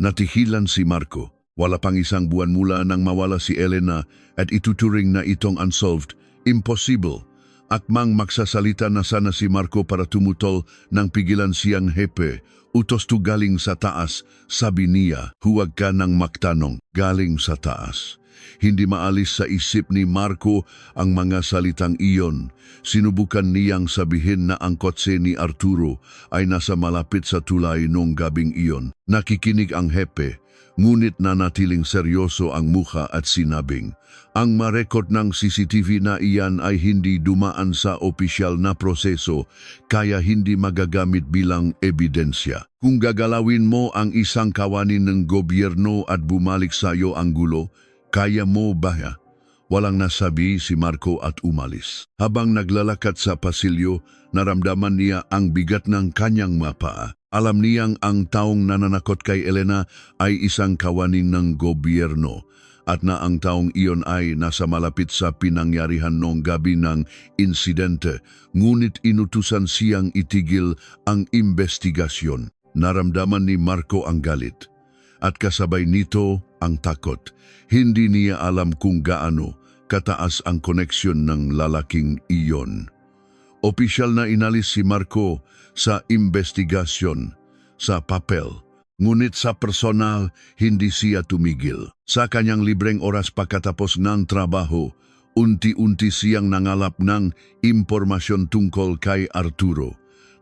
Natihilan si Marco. Wala pang isang buwan mula nang mawala si Elena at ituturing na itong unsolved. Impossible. Akmang magsasalita na sana si Marco para tumutol nang pigilan siyang hepe. Utos to galing sa taas, sabi niya, huwag ka nang magtanong, galing sa taas. Hindi maalis sa isip ni Marco ang mga salitang iyon. Sinubukan niyang sabihin na ang kotse ni Arturo ay nasa malapit sa tulay noong gabing iyon. Nakikinig ang hepe, ngunit nanatiling seryoso ang mukha at sinabing, ang marekord ng CCTV na iyan ay hindi dumaan sa opisyal na proseso kaya hindi magagamit bilang ebidensya. Kung gagalawin mo ang isang kawani ng gobyerno at bumalik sa iyo ang gulo, kaya mo ba? Walang nasabi si Marco at umalis. Habang naglalakad sa pasilyo, naramdaman niya ang bigat ng kanyang mapa. Alam niyang ang taong nananakot kay Elena ay isang kawani ng gobyerno at na ang taong iyon ay nasa malapit sa pinangyarihan noong gabi ng insidente, ngunit inutusan siyang itigil ang investigasyon. Naramdaman ni Marco ang galit at kasabay nito ang takot. Hindi niya alam kung gaano kataas ang koneksyon ng lalaking iyon. Opisyal na inalis si Marco sa investigasyon sa papel, ngunit sa personal hindi siya tumigil. Sa kanyang libreng oras pagkatapos ng trabaho, unti-unti siyang nangalap ng impormasyon tungkol kay Arturo.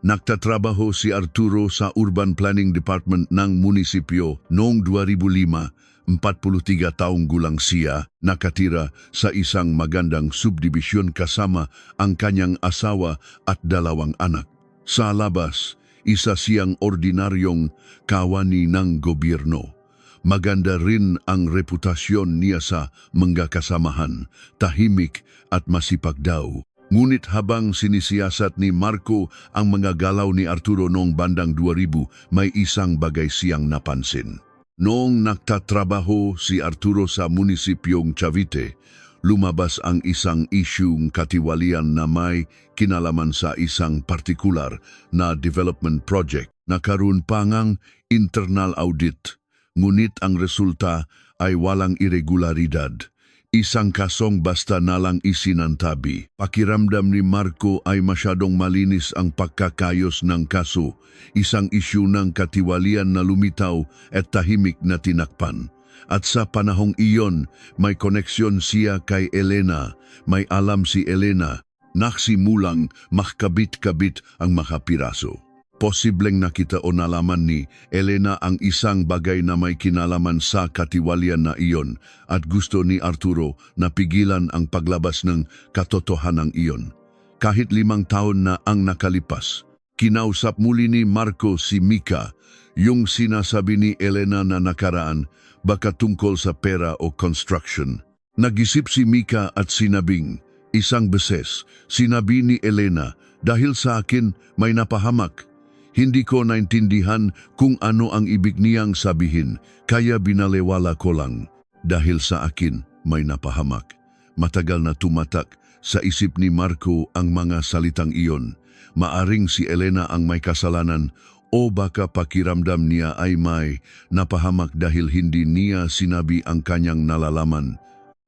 Nagtatrabaho si Arturo sa Urban Planning Department ng munisipyo noong 2005. 43 taong gulang siya, nakatira sa isang magandang subdibisyon kasama ang kanyang asawa at 2 anak. Sa labas, isa siyang ordinaryong kawani ng gobyerno. Maganda rin ang reputasyon niya sa mga kasamahan, tahimik at masipag daw. Ngunit habang sinisiyasat ni Marco ang mga galaw ni Arturo noong bandang 2000, may isang bagay siyang napansin. Noong nagtatrabaho si Arturo sa munisipyong Cavite, lumabas ang isang isyung katiwalian na may kinalaman sa isang partikular na development project. Nakaroon pa ngang internal audit, ngunit ang resulta ay walang irregularidad. Isang kasong basta nalang isinantabi. Pakiramdam ni Marco ay masyadong malinis ang pagkakayos ng kaso, isang isyu ng katiwalian na lumitaw at tahimik na tinakpan. At sa panahong iyon, may koneksyon siya kay Elena, may alam si Elena, naksimulang makabit-kabit ang makapiraso. Posibleng nakita o nalaman ni Elena ang isang bagay na may kinalaman sa katiwalian na iyon at gusto ni Arturo na pigilan ang paglabas ng katotohanan iyon. Kahit 5 taon na ang nakalipas, kinausap muli ni Marco si Mika, yung sinasabi ni Elena na nakaraan baka tungkol sa pera o construction. Nag-isip si Mika at sinabing, isang beses, sinabi ni Elena, dahil sa akin may napahamak. Hindi ko naintindihan kung ano ang ibig niyang sabihin, kaya binalewala ko lang. Dahil sa akin, may napahamak. Matagal na tumatak sa isip ni Marco ang mga salitang iyon. Maaring si Elena ang may kasalanan o baka pakiramdam niya ay may napahamak dahil hindi niya sinabi ang kanyang nalalaman.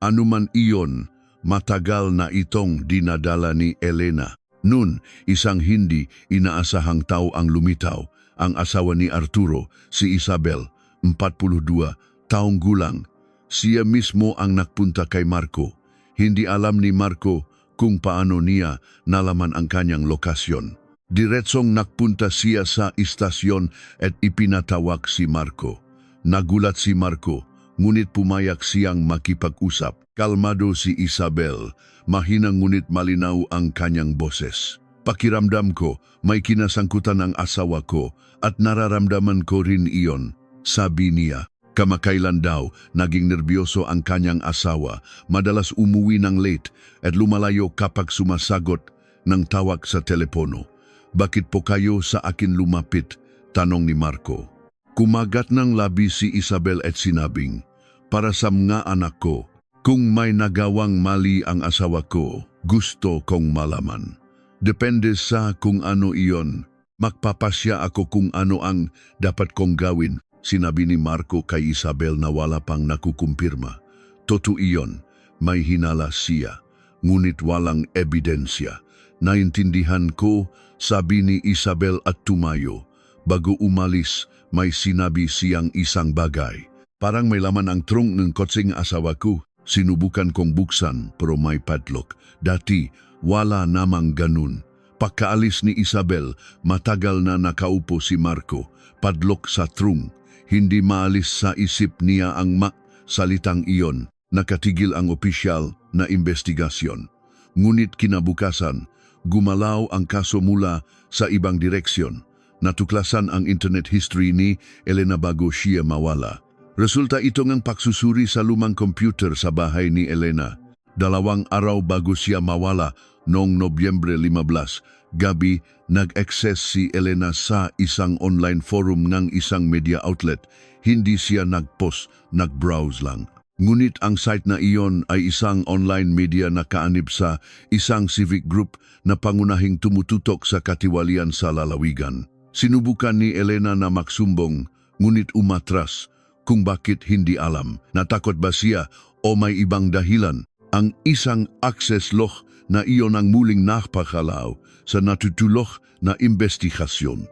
Anuman iyon, matagal na itong dinadala ni Elena. Noon, isang hindi inaasahang tao ang lumitaw, ang asawa ni Arturo, si Isabel, 42 taong gulang. Siya mismo ang nagpunta kay Marco. Hindi alam ni Marco kung paano niya nalaman ang kanyang lokasyon. Diretsong nagpunta siya sa istasyon at ipinatawag si Marco. Nagulat si Marco, ngunit pumayag siyang makipag-usap. Kalmado si Isabel, mahinang ngunit malinaw ang kanyang boses. Pakiramdam ko, may kinasangkutan ang asawa ko at nararamdaman ko rin iyon, sabi niya. Kamakailan daw, naging nerbiyoso ang kanyang asawa, madalas umuwi ng late at lumalayo kapag sumasagot ng tawag sa telepono. Bakit po kayo sa akin lumapit? Tanong ni Marco. Kumagat ng labi si Isabel at sinabing, para sa mga anak ko, kung may nagawang mali ang asawa ko, gusto kong malaman. Depende sa kung ano iyon. Magpapasya ako kung ano ang dapat kong gawin. Sinabi ni Marco kay Isabel na wala pang nakukumpirma. Totoo iyon, may hinala siya, ngunit walang ebidensya. Naintindihan ko, sabi ni Isabel at tumayo. Bago umalis, may sinabi siyang isang bagay. Parang may laman ang trunk ng kotseng asawa ko. Sinubukan kong buksan pero may padlock. Dati, wala namang ganun. Pagkaalis ni Isabel, matagal na nakaupo si Marco. Padlock sa trunk. Hindi maalis sa isip niya ang salitang iyon. Nakatigil ang opisyal na investigasyon. Ngunit kinabukasan, gumalaw ang kaso mula sa ibang direksyon. Natuklasan ang internet history ni Elena bago siya mawala. Resulta ito ng pagsusuri sa lumang computer sa bahay ni Elena. 2 araw bago siya mawala noong Nobyembre 15, gabi, nag-access si Elena sa isang online forum ng isang media outlet. Hindi siya nag-post, nag-browse lang. Ngunit ang site na iyon ay isang online media na kaanib sa isang civic group na pangunahing tumututok sa katiwalian sa lalawigan. Sinubukan ni Elena na magsumbong, ngunit umatras. Kung bakit hindi alam, natakot ba siya o may ibang dahilan? Ang isang access lock na iyon ang muling napakalaw sa natutulok na investigasyon.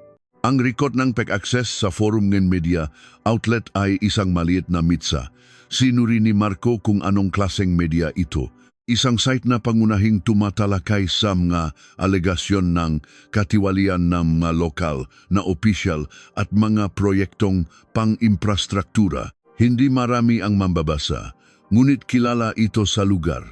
Ang record ng pag-access sa forum ng media outlet ay isang maliit na mitsa. Sinuri ni Marco kung anong klaseng media ito. Isang site na pangunahing tumatalakay sa mga alegasyon ng katiwalian ng mga lokal na opisyal at mga proyektong pang-infrastruktura. Hindi marami ang mambabasa, ngunit kilala ito sa lugar.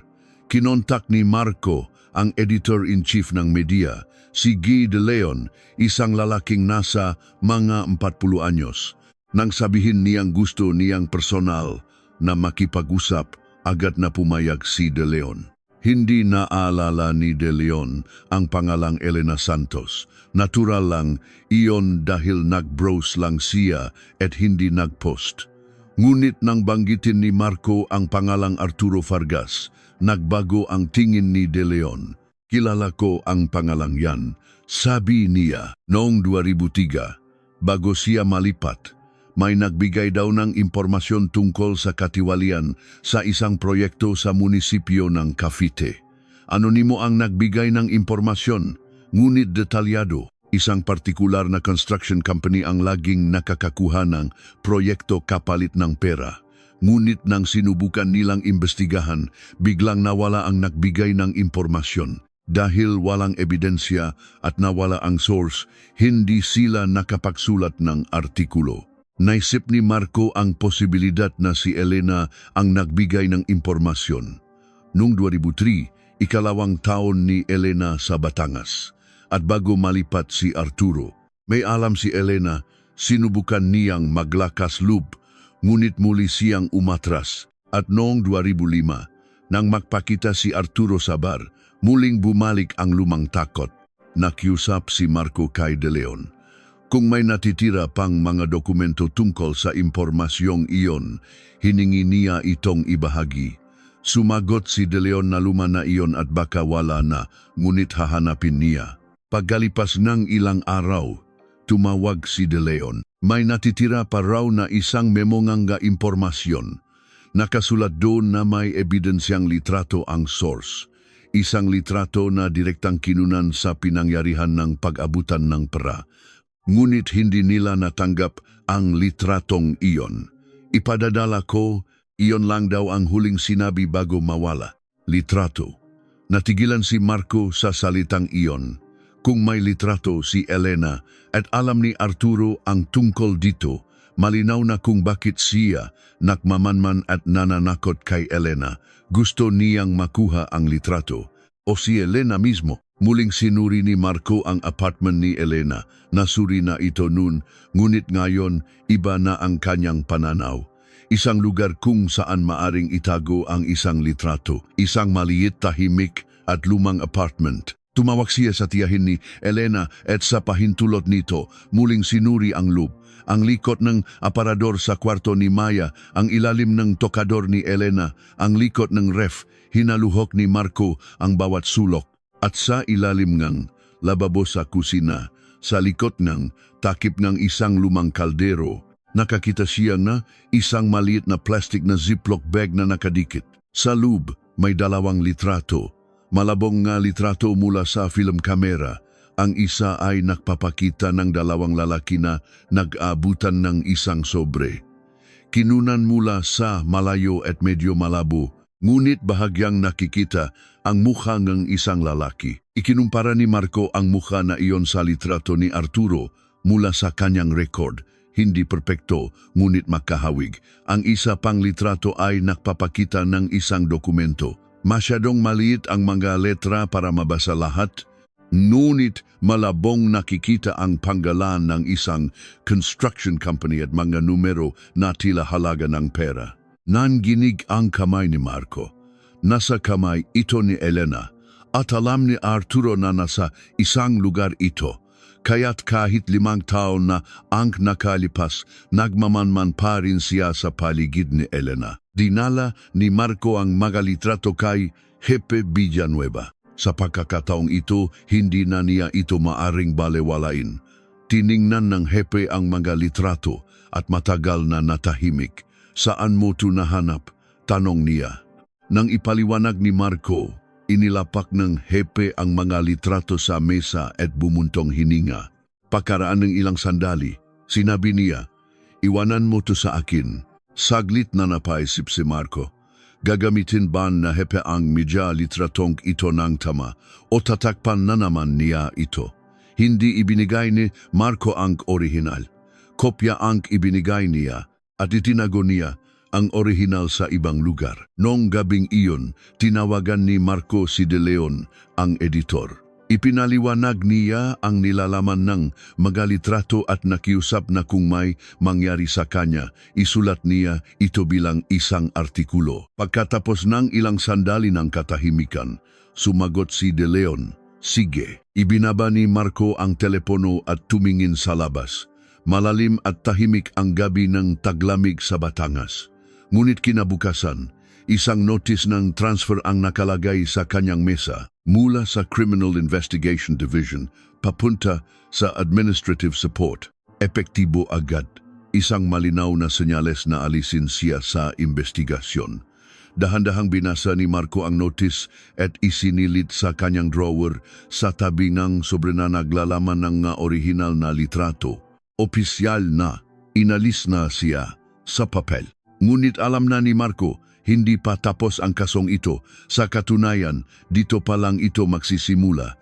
Kinontak ni Marco ang editor-in-chief ng media, si Guy De Leon, isang lalaking nasa mga 40 anyos. Nang sabihin niyang gusto niyang personal na makipag-usap, agad na pumayag si De Leon. Hindi naalala ni De Leon ang pangalang Elena Santos. Natural lang iyon dahil nag-browse lang siya at hindi nag-post. Ngunit nang banggitin ni Marco ang pangalang Arturo Vargas, nagbago ang tingin ni De Leon. Kilala ko ang pangalang yan, sabi niya. Noong 2003, bago siya malipat, may nagbigay daw ng impormasyon tungkol sa katiwalian sa isang proyekto sa munisipyo ng Cavite. Anonimo ang nagbigay ng impormasyon, ngunit detalyado. Isang partikular na construction company ang laging nakakakuha ng proyekto kapalit ng pera. Ngunit nang sinubukan nilang imbestigahan, biglang nawala ang nagbigay ng impormasyon. Dahil walang ebidensya at nawala ang source, hindi sila nakapagsulat ng artikulo. Naisip ni Marco ang posibilidad na si Elena ang nagbigay ng impormasyon. Noong 2003, ikalawang taon ni Elena sa Batangas. At bago malipat si Arturo, may alam si Elena, sinubukan niyang maglakas loob, ngunit muli siyang umatras. At noong 2005, nang magpakita si Arturo sa bar, muling bumalik ang lumang takot. Nakiusap si Marco kay De Leon. Kung may natitira pang mga dokumento tungkol sa impormasyong iyon, hiningi niya itong ibahagi. Sumagot si De Leon na luma na iyon at baka wala na, ngunit hahanapin niya. Pagkalipas ng ilang araw, tumawag si De Leon. May natitira pa raw na isang memonganga impormasyon. Nakasulat doon na may ebidensyang litrato ang source. Isang litrato na direktang kinunan sa pinangyarihan ng pag-abutan ng pera. Ngunit hindi nila natanggap ang litratong iyon. Ipadadala ko, iyon lang daw ang huling sinabi bago mawala. Litrato. Natigilan si Marco sa salitang iyon. Kung may litrato si Elena at alam ni Arturo ang tungkol dito, malinaw na kung bakit siya nakmamanman at nananakot kay Elena. Gusto niyang makuha ang litrato. O si Elena mismo. Muling sinuri ni Marco ang apartment ni Elena. Nasuri na ito noon, ngunit ngayon iba na ang kanyang pananaw. Isang lugar kung saan maaring itago ang isang litrato. Isang maliit, tahimik at lumang apartment. Tumawag siya sa tiyahin ni Elena at sa pahintulot nito, muling sinuri ang loob. Ang likot ng aparador sa kwarto ni Maya, ang ilalim ng tokador ni Elena, ang likot ng ref, hinaluhok ni Marco ang bawat sulok. At sa ilalim ng lababo sa kusina, sa likod ng takip ng isang lumang kaldero, Nakakita siya na isang maliit na plastic na ziplock bag na nakadikit. Sa loob, may 2 litrato. Malabong nga litrato mula sa film kamera. Ang isa ay nagpapakita ng 2 lalaki na nag-aabutan ng isang sobre. Kinunan mula sa malayo at medyo malabo, ngunit bahagyang nakikita ang mukha ng isang lalaki. Ikinumpara ni Marco ang mukha na iyon sa litrato ni Arturo mula sa kanyang record. Hindi perpekto, ngunit makahawig. Ang isa pang litrato ay nagpapakita ng isang dokumento. Masyadong maliit ang mga letra para mabasa lahat, ngunit malabong nakikita ang pangalan ng isang construction company at mga numero na tila halaga ng pera. Nanginig ang kamay ni Marco. Nasa kamay ito ni Elena at alam ni Arturo na nasa isang lugar ito. Kaya't kahit 5 taon na ang nakalipas, nagmamanman pa rin siya sa paligid ni Elena. Dinala ni Marco ang mga litrato kay Jefe Villanueva. Sa pagkakataong ito, hindi na niya ito maaring balewalain. Tiningnan ng Jefe ang mga litrato at matagal na natahimik. Saan mo ito nahanap? Tanong niya. Nang ipaliwanag ni Marco, inilapak ng Jefe ang mga litrato sa mesa at bumuntong hininga. Pagkaraan ng ilang sandali, sinabi niya, "Iwanan mo to sa akin." Saglit na napaisip si Marco. Gagamitin ba na Jefe ang media litratong ito ng tama o tatakpan na naman niya ito? Hindi ibinigay ni Marco ang orihinal. Kopya ang ibinigay niya at itinago niya ang orihinal sa ibang lugar. Noong gabing iyon, tinawagan ni Marco si De Leon, ang editor. Ipinaliwanag niya ang nilalaman ng mga litrato at nakiusap na kung may mangyari sa kanya, isulat niya ito bilang isang artikulo. Pagkatapos ng ilang sandali ng katahimikan, sumagot si De Leon, "Sige." Ibinaba ni Marco ang telepono at tumingin sa labas. Malalim at tahimik ang gabi ng taglamig sa Batangas. Ngunit kinabukasan, isang notice ng transfer ang nakalagay sa kanyang mesa mula sa Criminal Investigation Division papunta sa Administrative Support. Epektibo agad, isang malinaw na senyales na alisin siya sa investigasyon. Dahan-dahang binasa ni Marco ang notice at isinilid sa kanyang drawer sa tabi ng sobre na naglalaman ng orihinal na litrato. Opisyal na, inalis na siya sa papel. Ngunit alam na ni Marco, hindi pa tapos ang kasong ito. Sa katunayan, dito pa lang ito magsisimula.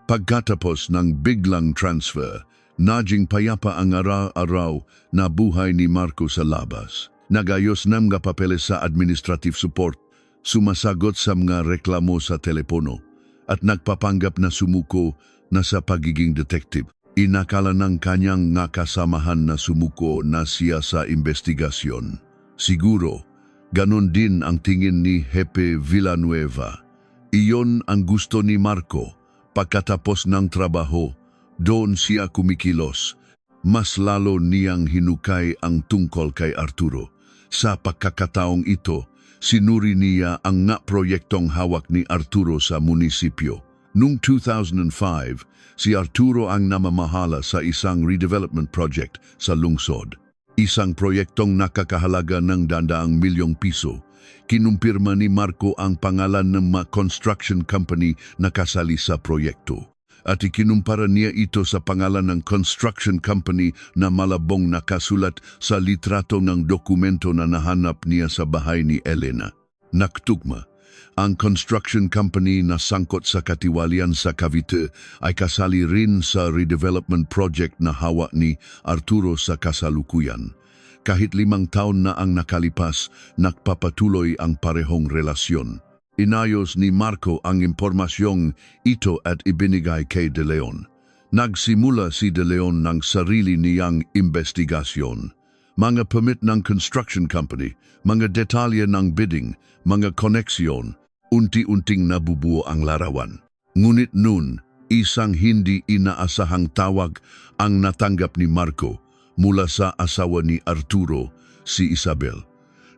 Pagkatapos ng biglang transfer, naging payapa ang araw-araw na buhay ni Marco sa labas. Nagayos ng mga papeles sa administrative support, sumasagot sa mga reklamo sa telepono, at nagpapanggap na sumuko na sa pagiging detective. Inakala ng kanyang kasamahan na sumuko na siya sa investigasyon. Siguro, ganon din ang tingin ni Jefe Villanueva. Iyon ang gusto ni Marco. Pagkatapos ng trabaho, doon siya kumikilos. Mas lalo niyang hinukay ang tungkol kay Arturo. Sa pagkakataong ito, sinuri niya ang proyektong hawak ni Arturo sa munisipyo. Noong 2005, si Arturo ang namamahala sa isang redevelopment project sa lungsod. Isang proyektong nakakahalaga ng 200 milyong piso. Kinumpirma ni Marco ang pangalan ng construction company na kasali sa proyekto. At ikinumpara niya ito sa pangalan ng construction company na malabong nakasulat sa litrato ng dokumento na nahanap niya sa bahay ni Elena. Naktugma, ang construction company na sangkot sa katiwalian sa Cavite ay kasali rin sa redevelopment project na hawak ni Arturo sa kasalukuyan. Kahit 5 taon na ang nakalipas, nagpapatuloy ang parehong relasyon. Inayos ni Marco ang impormasyong ito at ibinigay kay De Leon. Nagsimula si De Leon ng sarili niyang investigasyon. Mga permit ng construction company, mga detalye ng bidding, mga koneksyon, unti-unting nabubuo ang larawan. Ngunit noon, isang hindi inaasahang tawag ang natanggap ni Marco mula sa asawa ni Arturo, si Isabel.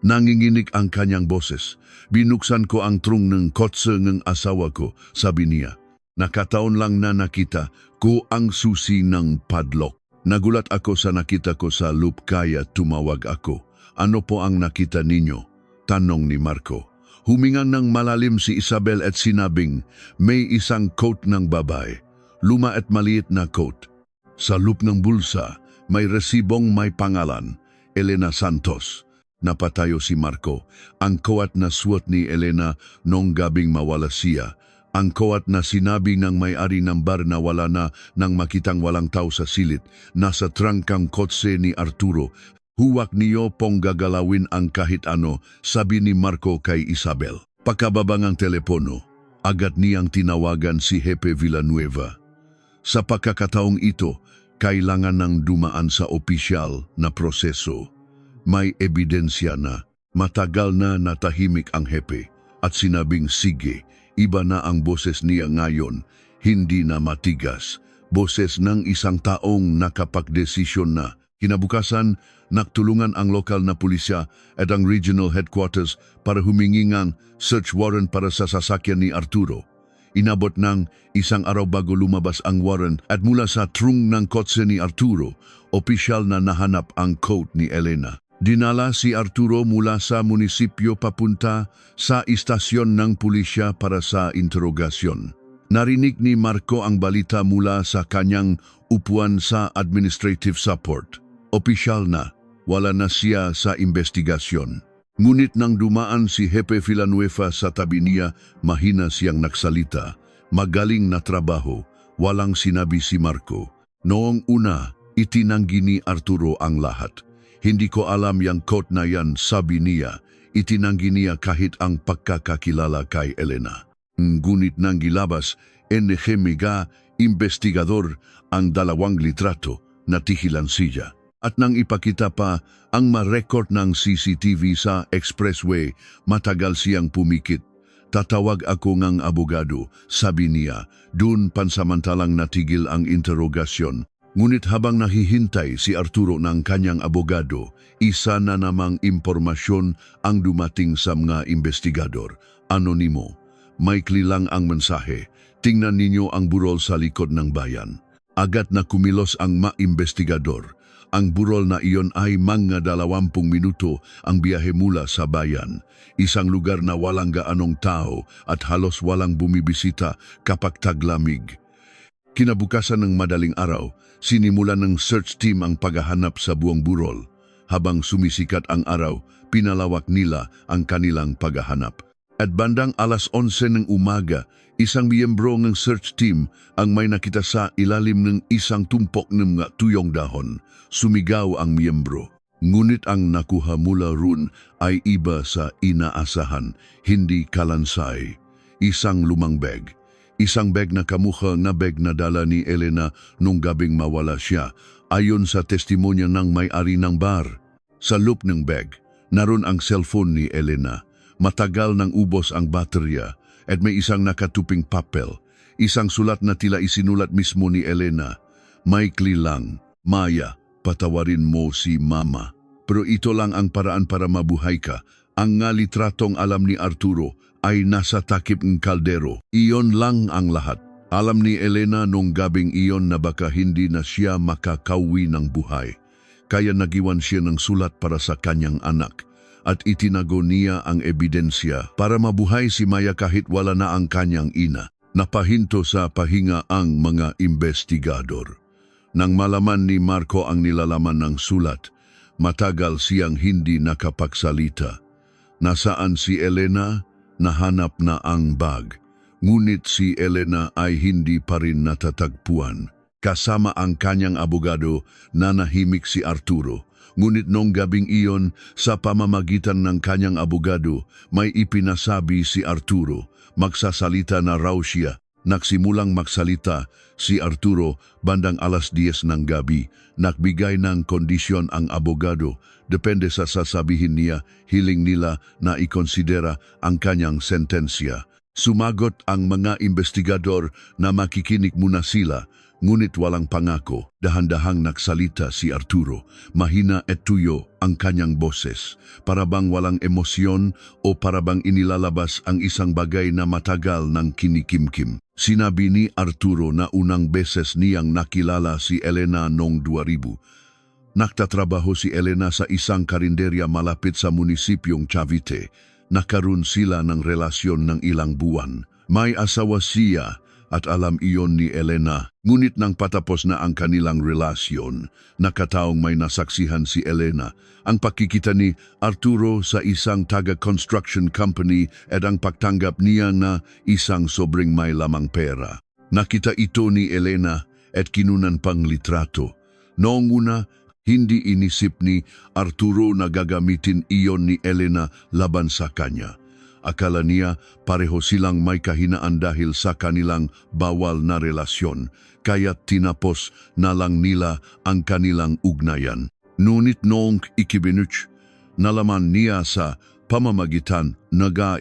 Nanginginig ang kanyang boses. "Binuksan ko ang trunk ng kotse ng asawa ko," sabi niya. "Nakataon lang na nakita ko ang susi ng padlock." Nagulat ako sa nakita ko sa loop kaya tumawag ako. Ano po ang nakita ninyo? Tanong ni Marco. Humingang ng malalim si Isabel at sinabing, may isang coat ng babae. Luma at maliit na coat. Sa loop ng bulsa, may resibong may pangalan, Elena Santos. Napatayo si Marco. Ang kawat na suot ni Elena nung gabing mawala siya. Ang kawat na sinabi ng may-ari ng bar na wala na nang makitang walang tao sa silid. Nasa trangkang kotse ni Arturo. Huwag niyo pong gagalawin ang kahit ano, sabi ni Marco kay Isabel. Pagkababa ng telepono, agad niyang tinawagan si Hepe Villanueva. Sa pagkakataong ito, kailangan ng dumaan sa opisyal na proseso. May ebidensya na matagal na natahimik ang Hepe at sinabing sige. Iba na ang boses niya ngayon, hindi na matigas. Boses ng isang taong nakapagdesisyon na. Kinabukasan, nagtulungan ang lokal na pulisya at ang regional headquarters para humingi ng search warrant para sa sasakyan ni Arturo. Inabot ng isang araw bago lumabas ang warrant at mula sa trunk ng kotse ni Arturo, opisyal na nahanap ang coat ni Elena. Dinala si Arturo mula sa munisipyo papunta sa istasyon ng pulisya para sa interogasyon. Narinig ni Marco ang balita mula sa kanyang upuan sa administrative support. Opisyal na, wala na siya sa investigasyon. Ngunit nang dumaan si Hepe Villanueva sa tabi niya, mahina siyang nagsalita. Magaling na trabaho, walang sinabi si Marco. Noong una, itinanggi ni Arturo ang lahat. Hindi ko alam yang coat na yan, sabi niya. Itinanggi niya kahit ang pagkakakilala kay Elena. Ngunit nang gilabas, NG investigador ang dalawang litrato, natihilan siya. At nang ipakita pa ang ma-record ng CCTV sa expressway, matagal siyang pumikit. Tatawag ako ngang abogado, sabi niya. Dun pansamantalang natigil ang interogasyon. Ngunit habang nahihintay si Arturo ng kanyang abogado, isa na namang impormasyon ang dumating sa mga investigador. Anonimo. Maikli lang ang mensahe. Tingnan ninyo ang burol sa likod ng bayan. Agad na kumilos ang ma-investigador. Ang burol na iyon ay mga 20 minuto ang biyahe mula sa bayan. Isang lugar na walang gaanong tao at halos walang bumibisita kapag taglamig. Kinabukasan ng madaling araw, sinimulan ng search team ang paghahanap sa buong burol. Habang sumisikat ang araw, pinalawak nila ang kanilang paghahanap. At bandang alas 11 ng umaga, isang miyembro ng search team ang may nakita sa ilalim ng isang tumpok ng mga tuyong dahon. Sumigaw ang miyembro. Ngunit ang nakuha mula roon ay iba sa inaasahan, hindi kalansay. Isang lumang bag. Isang bag na kamukha na bag na dala ni Elena nung gabing mawala siya, ayon sa testimonya ng may-ari ng bar. Sa loop ng bag, naroon ang cellphone ni Elena. Matagal nang ubos ang baterya at may isang nakatuping papel. Isang sulat na tila isinulat mismo ni Elena. Maikli lang, Maya, patawarin mo si Mama. Pero ito lang ang paraan para mabuhay ka. Ang nga litratong alam ni Arturo ay nasa takip ng kaldero. Iyon lang ang lahat. Alam ni Elena nung gabing iyon na baka hindi na siya makakauwi ng buhay. Kaya nagiwan siya ng sulat para sa kanyang anak. At itinago niya ang ebidensya para mabuhay si Maya kahit wala na ang kanyang ina. Napahinto sa pahinga ang mga investigador. Nang malaman ni Marco ang nilalaman ng sulat, matagal siyang hindi nakapagsalita. Nasaan si Elena? Nahanap na ang bag. Ngunit si Elena ay hindi pa rin natatagpuan. Kasama ang kanyang abogado, nanahimik si Arturo. Ngunit nung gabing iyon, sa pamamagitan ng kanyang abogado, may ipinasabi si Arturo. Magsasalita na raw siya. Nagsimulang magsalita si Arturo bandang alas 10 ng gabi. Nagbigay ng kondisyon ang abogado. Depende sa sasabihin niya, hiling nila na ikonsidera ang kanyang sentensya. Sumagot ang mga investigador na makikinig muna sila, ngunit walang pangako. Dahan-dahang nagsalita si Arturo. Mahina at tuyo ang kanyang boses. Parabang walang emosyon o parabang inilalabas ang isang bagay na matagal ng kinikimkim. Sinabi ni Arturo na unang beses niyang nakilala si Elena noong 2000. Nagtatrabaho si Elena sa isang karinderya malapit sa munisipyong Cavite. Nakaroon sila ng relasyon ng ilang buwan. May asawa siya at alam iyon ni Elena. Ngunit nang patapos na ang kanilang relasyon, nakataong may nasaksihan si Elena. Ang pakikita ni Arturo sa isang taga-construction company at ang pagtanggap niya na isang sobrang may lamang pera. Nakita ito ni Elena at kinunan pang litrato. Noong una, hindi inisip ni Arturo na gagamitin iyon ni Elena laban sa kanya. Akala niya pareho silang may kahinaan dahil sa kanilang bawal na relasyon, kaya tinapos na lang nila ang kanilang ugnayan. Ngunit noong ikibinuch, nalaman niya sa pamamagitan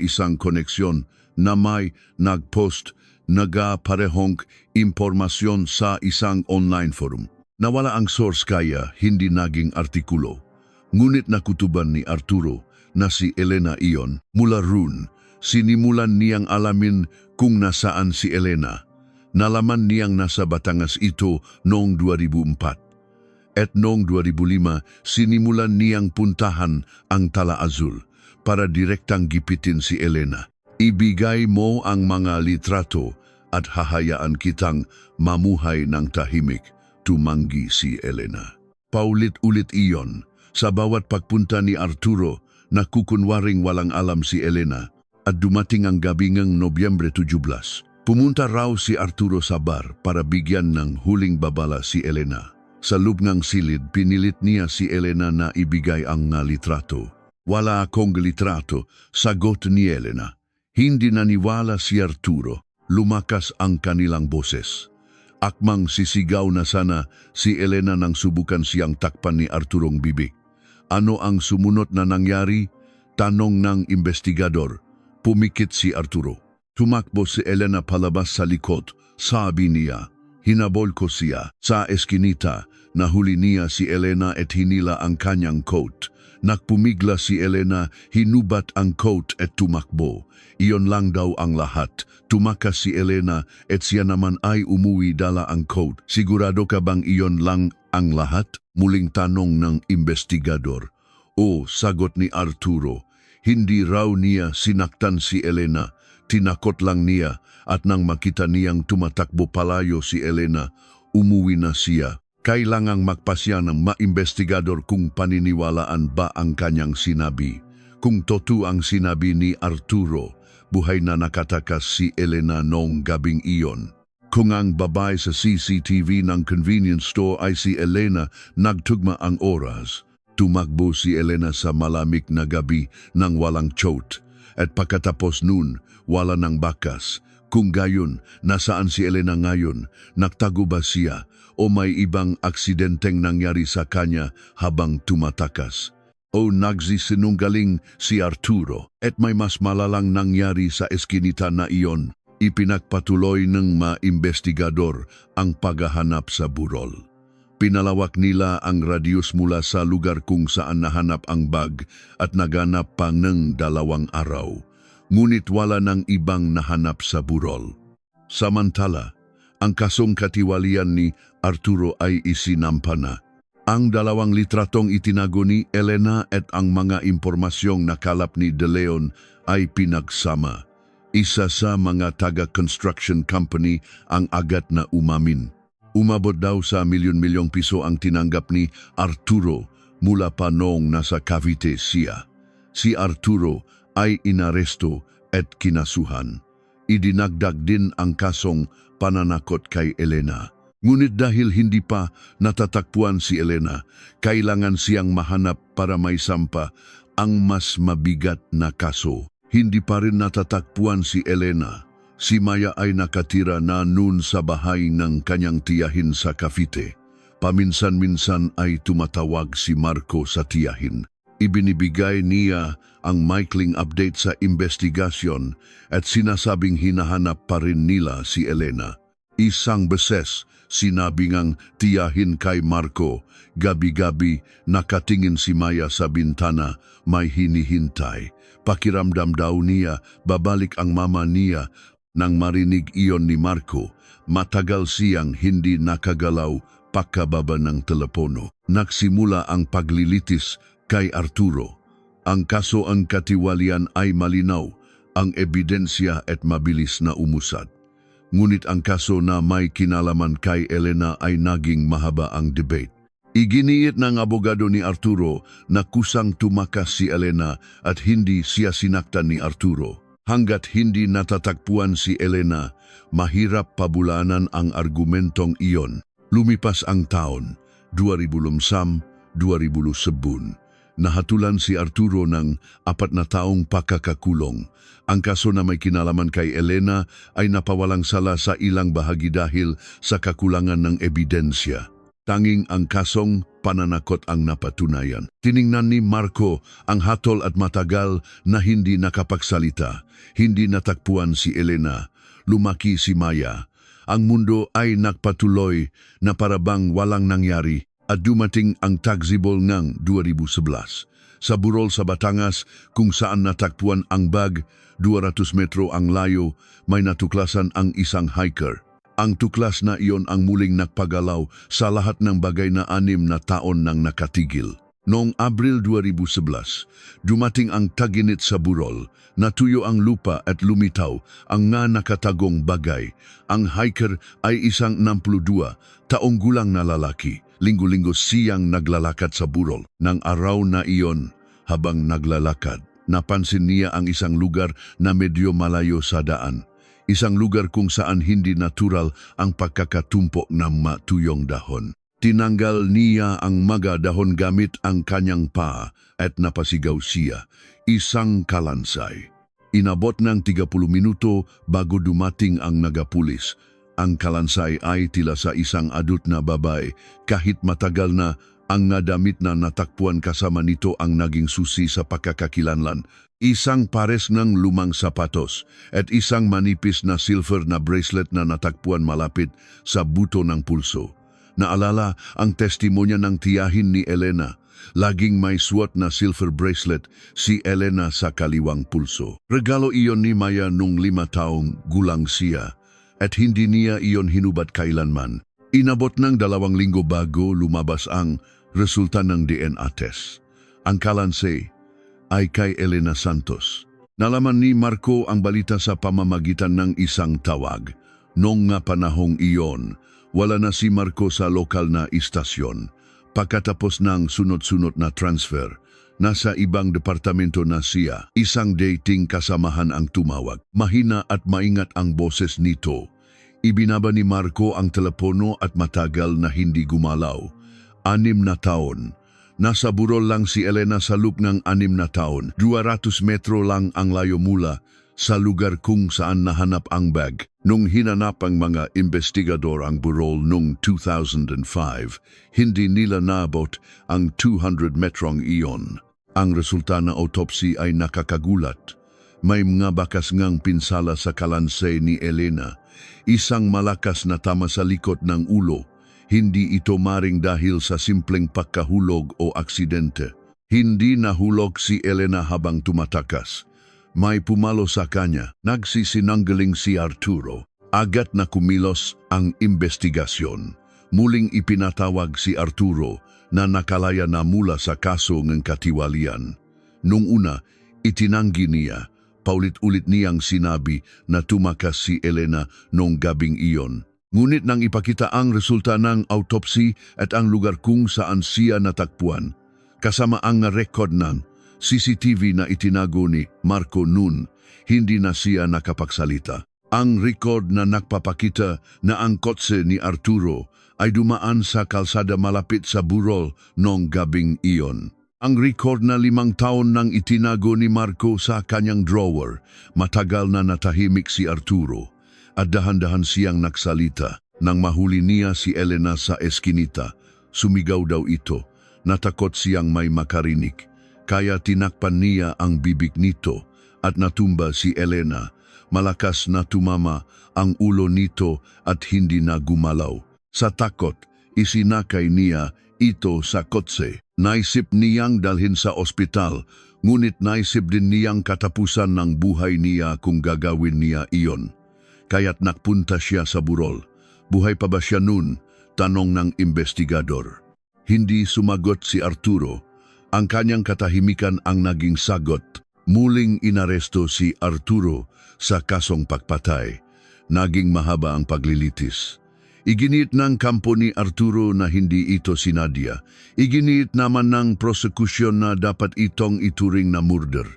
isang koneksyon na may nagpost parehong impormasyon sa isang online forum. Nawala ang source kaya hindi naging artikulo. Ngunit nakutuban ni Arturo na si Elena iyon. Mula roon, sinimulan niyang alamin kung nasaan si Elena. Nalaman niyang nasa Batangas ito noong 2004. At noong 2005, sinimulan niyang puntahan ang Tala Azul para direktang gipitin si Elena. Ibigay mo ang mga litrato at hahayaan kitang mamuhay ng tahimik, tumanggi si Elena. Paulit-ulit iyon. Sa bawat pagpunta ni Arturo, nakukunwaring walang alam si Elena at dumating ang gabi ng Nobyembre 17. Pumunta raw si Arturo sa bar para bigyan ng huling babala si Elena. Sa loob ng silid, pinilit niya si Elena na ibigay ang litrato. Wala akong litrato, sagot ni Elena. Hindi naniwala si Arturo. Lumakas ang kanilang boses. Akmang sisigaw na sana si Elena nang subukan siyang takpan ni Arturong bibig. Ano ang sumunod na nangyari? Tanong ng investigador. Pumikit si Arturo. Tumakbo si Elena palabas sa likod. Sabi niya, hinabol ko siya. Sa eskinita, nahuli niya si Elena at hinila ang kanyang coat. Nagpumigla si Elena, hinubat ang coat at tumakbo. Iyon lang daw ang lahat. Tumakas si Elena at siya naman ay umuwi dala ang coat. Sigurado ka bang iyon lang ang lahat? Muling tanong ng investigador. O, sagot ni Arturo. Hindi raw niya sinaktan si Elena. Tinakot lang niya at nang makita niyang tumatakbo palayo si Elena, umuwi na siya. Kailangang magpasya ng maimbestigador kung paniniwalaan ba ang kanyang sinabi. Kung totoo ang sinabi ni Arturo, buhay na nakatakas si Elena noong gabing iyon. Kung ang babae sa CCTV ng convenience store ay si Elena, nagtugma ang oras. Tumakbo si Elena sa malamig na gabi nang walang tiyot. At pagkatapos nun, wala ng bakas. Kung gayon, nasaan si Elena ngayon? Nagtago ba siya? O may ibang aksidenteng nangyari sa kanya habang tumatakas? O nagsisinunggaling si Arturo at may mas malalang nangyari sa eskinita na iyon? Ipinagpatuloy ng maimbestigador ang paghahanap sa burol. Pinalawak nila ang radius mula sa lugar kung saan nahanap ang bag at naganap pa ng 2 araw. Ngunit wala ng ibang nahanap sa burol. Samantala, ang kasong katiwalian ni Arturo ay isinampa na. Ang 2 litratong itinago ni Elena at ang mga impormasyong nakalap ni De Leon ay pinagsama. Isa sa mga taga-construction company ang agad na umamin. Umabot daw sa milyon-milyong piso ang tinanggap ni Arturo mula pa noong nasa Cavite siya. Si Arturo ay inaresto at kinasuhan. Idinagdag din ang kasong pananakot kay Elena. Ngunit dahil hindi pa natatakpuan si Elena, kailangan siyang mahanap para may sampa ang mas mabigat na kaso. Hindi pa rin natatakpuan si Elena. Si Maya ay nakatira na noon sa bahay ng kanyang tiyahin sa Cavite. Paminsan-minsan ay tumatawag si Marco sa tiyahin. Ibinibigay niya ang maikling update sa investigasyon at sinasabing hinahanap pa rin nila si Elena. Isang beses, sinabi ngang tiyahin kay Marco, gabi-gabi nakatingin si Maya sa bintana, may hinihintay. Pakiramdam daw niya, babalik ang mama niya. Nang marinig iyon ni Marco, matagal siyang hindi nakagalaw pagkababa ng telepono. Nagsimula ang paglilitis kay Arturo. Ang kaso ang katiwalian ay malinaw, ang ebidensya at mabilis na umusad. Ngunit ang kaso na may kinalaman kay Elena ay naging mahaba ang debate. Iginiit ng abogado ni Arturo na kusang tumakas si Elena at hindi siya sinaktan ni Arturo. Hanggat hindi natatagpuan si Elena, mahirap pabulanan ang argumentong iyon. Lumipas ang taon, 2010, 2011. Nahatulan si Arturo ng 4 na taong pakakakulong. Ang kaso na may kinalaman kay Elena ay napawalang sala sa ilang bahagi dahil sa kakulangan ng ebidensya. Tanging ang kasong pananakot ang napatunayan. Tiningnan ni Marco ang hatol at matagal na hindi nakapagsalita. Hindi natakpuan si Elena. Lumaki si Maya. Ang mundo ay nagpatuloy na parabang walang nangyari at dumating ang tagsibol ng 2011. Sa burol sa Batangas kung saan natakpuan ang bag, 200 metro ang layo, may natuklasan ang isang hiker. Ang tuklas na iyon ang muling nagpagalaw sa lahat ng bagay na 6 na taon nang nakatigil. Noong Abril 2011, dumating ang taginit sa burol, natuyo ang lupa at lumitaw ang nga nakatagong bagay. Ang hiker ay isang 62 taong gulang na lalaki. Linggo-linggo siyang naglalakad sa burol. Nang araw na iyon, habang naglalakad, napansin niya ang isang lugar na medyo malayo sa daan. Isang lugar kung saan hindi natural ang pagkakatumpo ng matuyong dahon. Tinanggal niya ang mga dahon gamit ang kanyang paa at napasigaw siya, isang kalansay. Inabot ng 30 minuto bago dumating ang nagapulis. Ang kalansay ay tila sa isang adult na babae kahit matagal na ang nadamit na natakpuan kasama nito ang naging susi sa pagkakakilanlan. Isang pares ng lumang sapatos at isang manipis na silver na bracelet na natakpuan malapit sa buto ng pulso. Naalala ang testimonya ng tiyahin ni Elena. Laging may suot na silver bracelet si Elena sa kaliwang pulso. Regalo iyon ni Maya nung 5 taong gulang siya at hindi niya iyon hinubad kailanman. Inabot ng 2 linggo bago lumabas ang resulta ng DNA test. Ang kalansay ay kay Elena Santos. Nalaman ni Marco ang balita sa pamamagitan ng isang tawag. Noong nga panahong iyon, wala na si Marco sa lokal na istasyon. Pagkatapos ng sunod-sunod na transfer, nasa ibang departamento na siya. Isang dating kasamahan ang tumawag. Mahina at maingat ang boses nito. Ibinaba ni Marco ang telepono at matagal na hindi gumalaw. 6 na taon. Nasa burol lang si Elena sa loop ng 6 na taon. 200 metro lang ang layo mula sa lugar kung saan nahanap ang bag. Nung hinanap ang mga investigador ang burol noong 2005, hindi nila naabot ang 200 metrong iyon. Ang resulta ng autopsy ay nakakagulat. May mga bakas ngang pinsala sa kalansay ni Elena. Isang malakas na tama sa likod ng ulo. Hindi ito maring dahil sa simpleng pagkahulog o aksidente. Hindi nahulog si Elena habang tumatakas. May pumalo sa kanya. Nagsisinanggaling si Arturo. Agad na kumilos ang investigasyon. Muling ipinatawag si Arturo na nakalaya na mula sa kaso ng katiwalian. Nung una, itinanggi niya. Paulit-ulit niyang sinabi na tumakas si Elena noong gabing iyon. Ngunit nang ipakita ang resulta ng autopsy at ang lugar kung saan siya natakpuan, kasama ang record ng CCTV na itinago ni Marco noon, hindi na siya nakapagsalita. Ang record na nagpapakita na ang kotse ni Arturo ay dumaan sa kalsada malapit sa burol noong gabing iyon. Ang record na 5 taon nang itinago ni Marco sa kanyang drawer, matagal na natahimik si Arturo. At dahan-dahan siyang nagsalita. Nang mahuli niya si Elena sa eskinita, sumigaw daw ito. Natakot siyang may makarinig. kaya tinakpan niya ang bibig nito at natumba si Elena. Malakas na tumama ang ulo nito at hindi na gumalaw. Sa takot, isinakay niya ito sa kotse. Naisip niyang dalhin sa ospital, ngunit naisip din niyang katapusan ng buhay niya kung gagawin niya iyon. Kaya't nakpunta siya sa burol. Buhay pa ba siya nun? Tanong ng investigador. Hindi sumagot si Arturo. Ang kanyang katahimikan ang naging sagot. Muling inaresto si Arturo sa kasong pagpatay. Naging mahaba ang paglilitis. Iginiit ng kampo ni Arturo na hindi ito si Nadia. Iginiit naman ng prosekusyon na dapat itong ituring na murder.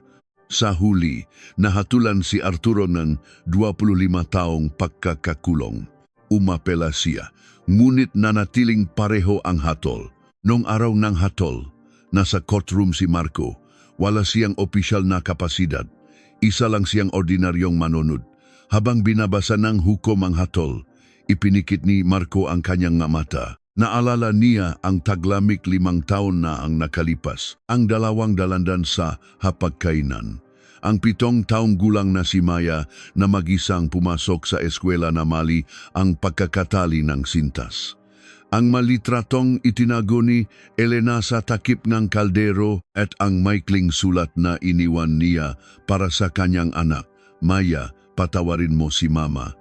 Sa huli, nahatulan si Arturo ng 25 taong pagkakakulong. Umapela siya, ngunit nanatiling pareho ang hatol. Nung araw ng hatol, nasa courtroom si Marco. Wala siyang opisyal na kapasidad. Isa lang siyang ordinaryong manunod. Habang binabasa ng hukom ang hatol, ipinikit ni Marco ang kanyang mata. Naalala niya ang taglamig 5 taon na ang nakalipas, ang 2 dalandan sa hapagkainan. Ang 7 taong gulang na si Maya na mag-isang pumasok sa eskwela na mali ang pagkakatali ng sintas. Ang malitratong itinago ni Elena sa takip ng kaldero at ang maikling sulat na iniwan niya para sa kanyang anak. Maya, patawarin mo si Mama.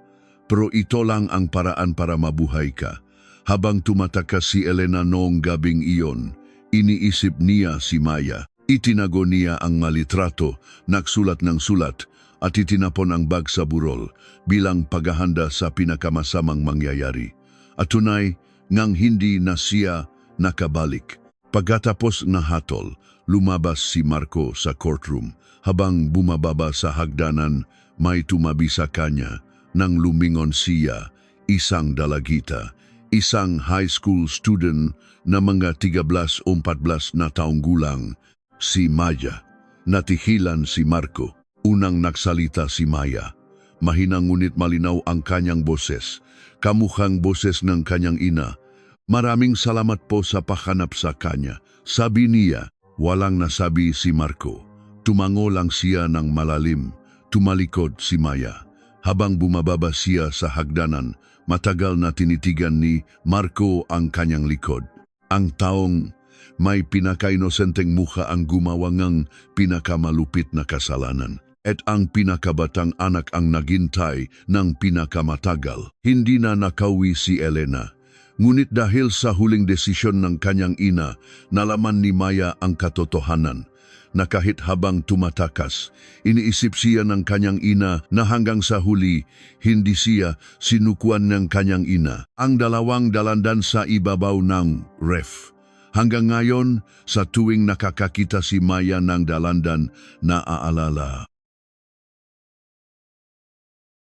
Pero ito lang ang paraan para mabuhay ka. Habang tumatakas si Elena noong gabing iyon, iniisip niya si Maya. Itinago niya ang malitrato, nagsulat ng sulat, at itinapon ang bag sa burol bilang paghahanda sa pinakamasamang mangyayari. At tunay, ngang hindi na siya nakabalik. Pagkatapos na hatol, lumabas si Marco sa courtroom. Habang bumababa sa hagdanan, may tumabi sa kanya. Nang lumingon siya, isang dalagita, isang high school student na mga 13 o 14 na taong gulang, si Maya. Natihilan si Marco. Unang nagsalita si Maya. Mahinang ngunit malinaw ang kanyang boses, kamukhang boses ng kanyang ina. Maraming salamat po sa pahanap sa kanya. Sabi niya, walang nasabi si Marco. Tumango lang siya ng malalim. Tumalikod si Maya. Habang bumababa siya sa hagdanan, matagal na tinitigan ni Marco ang kanyang likod. Ang taong may pinakainosenteng mukha ang gumawa ng pinakamalupit na kasalanan. At ang pinakabatang anak ang naghintay ng pinakamatagal. Hindi na nakauwi si Elena. Ngunit dahil sa huling desisyon ng kanyang ina, nalaman ni Maya ang katotohanan. Na kahit habang tumatakas, iniisip siya ng kanyang ina na hanggang sa huli, hindi siya sinukuan ng kanyang ina. Ang 2 dalandan sa ibabaw ng ref. Hanggang ngayon, sa tuwing nakakakita si Maya ng dalandan, naaalala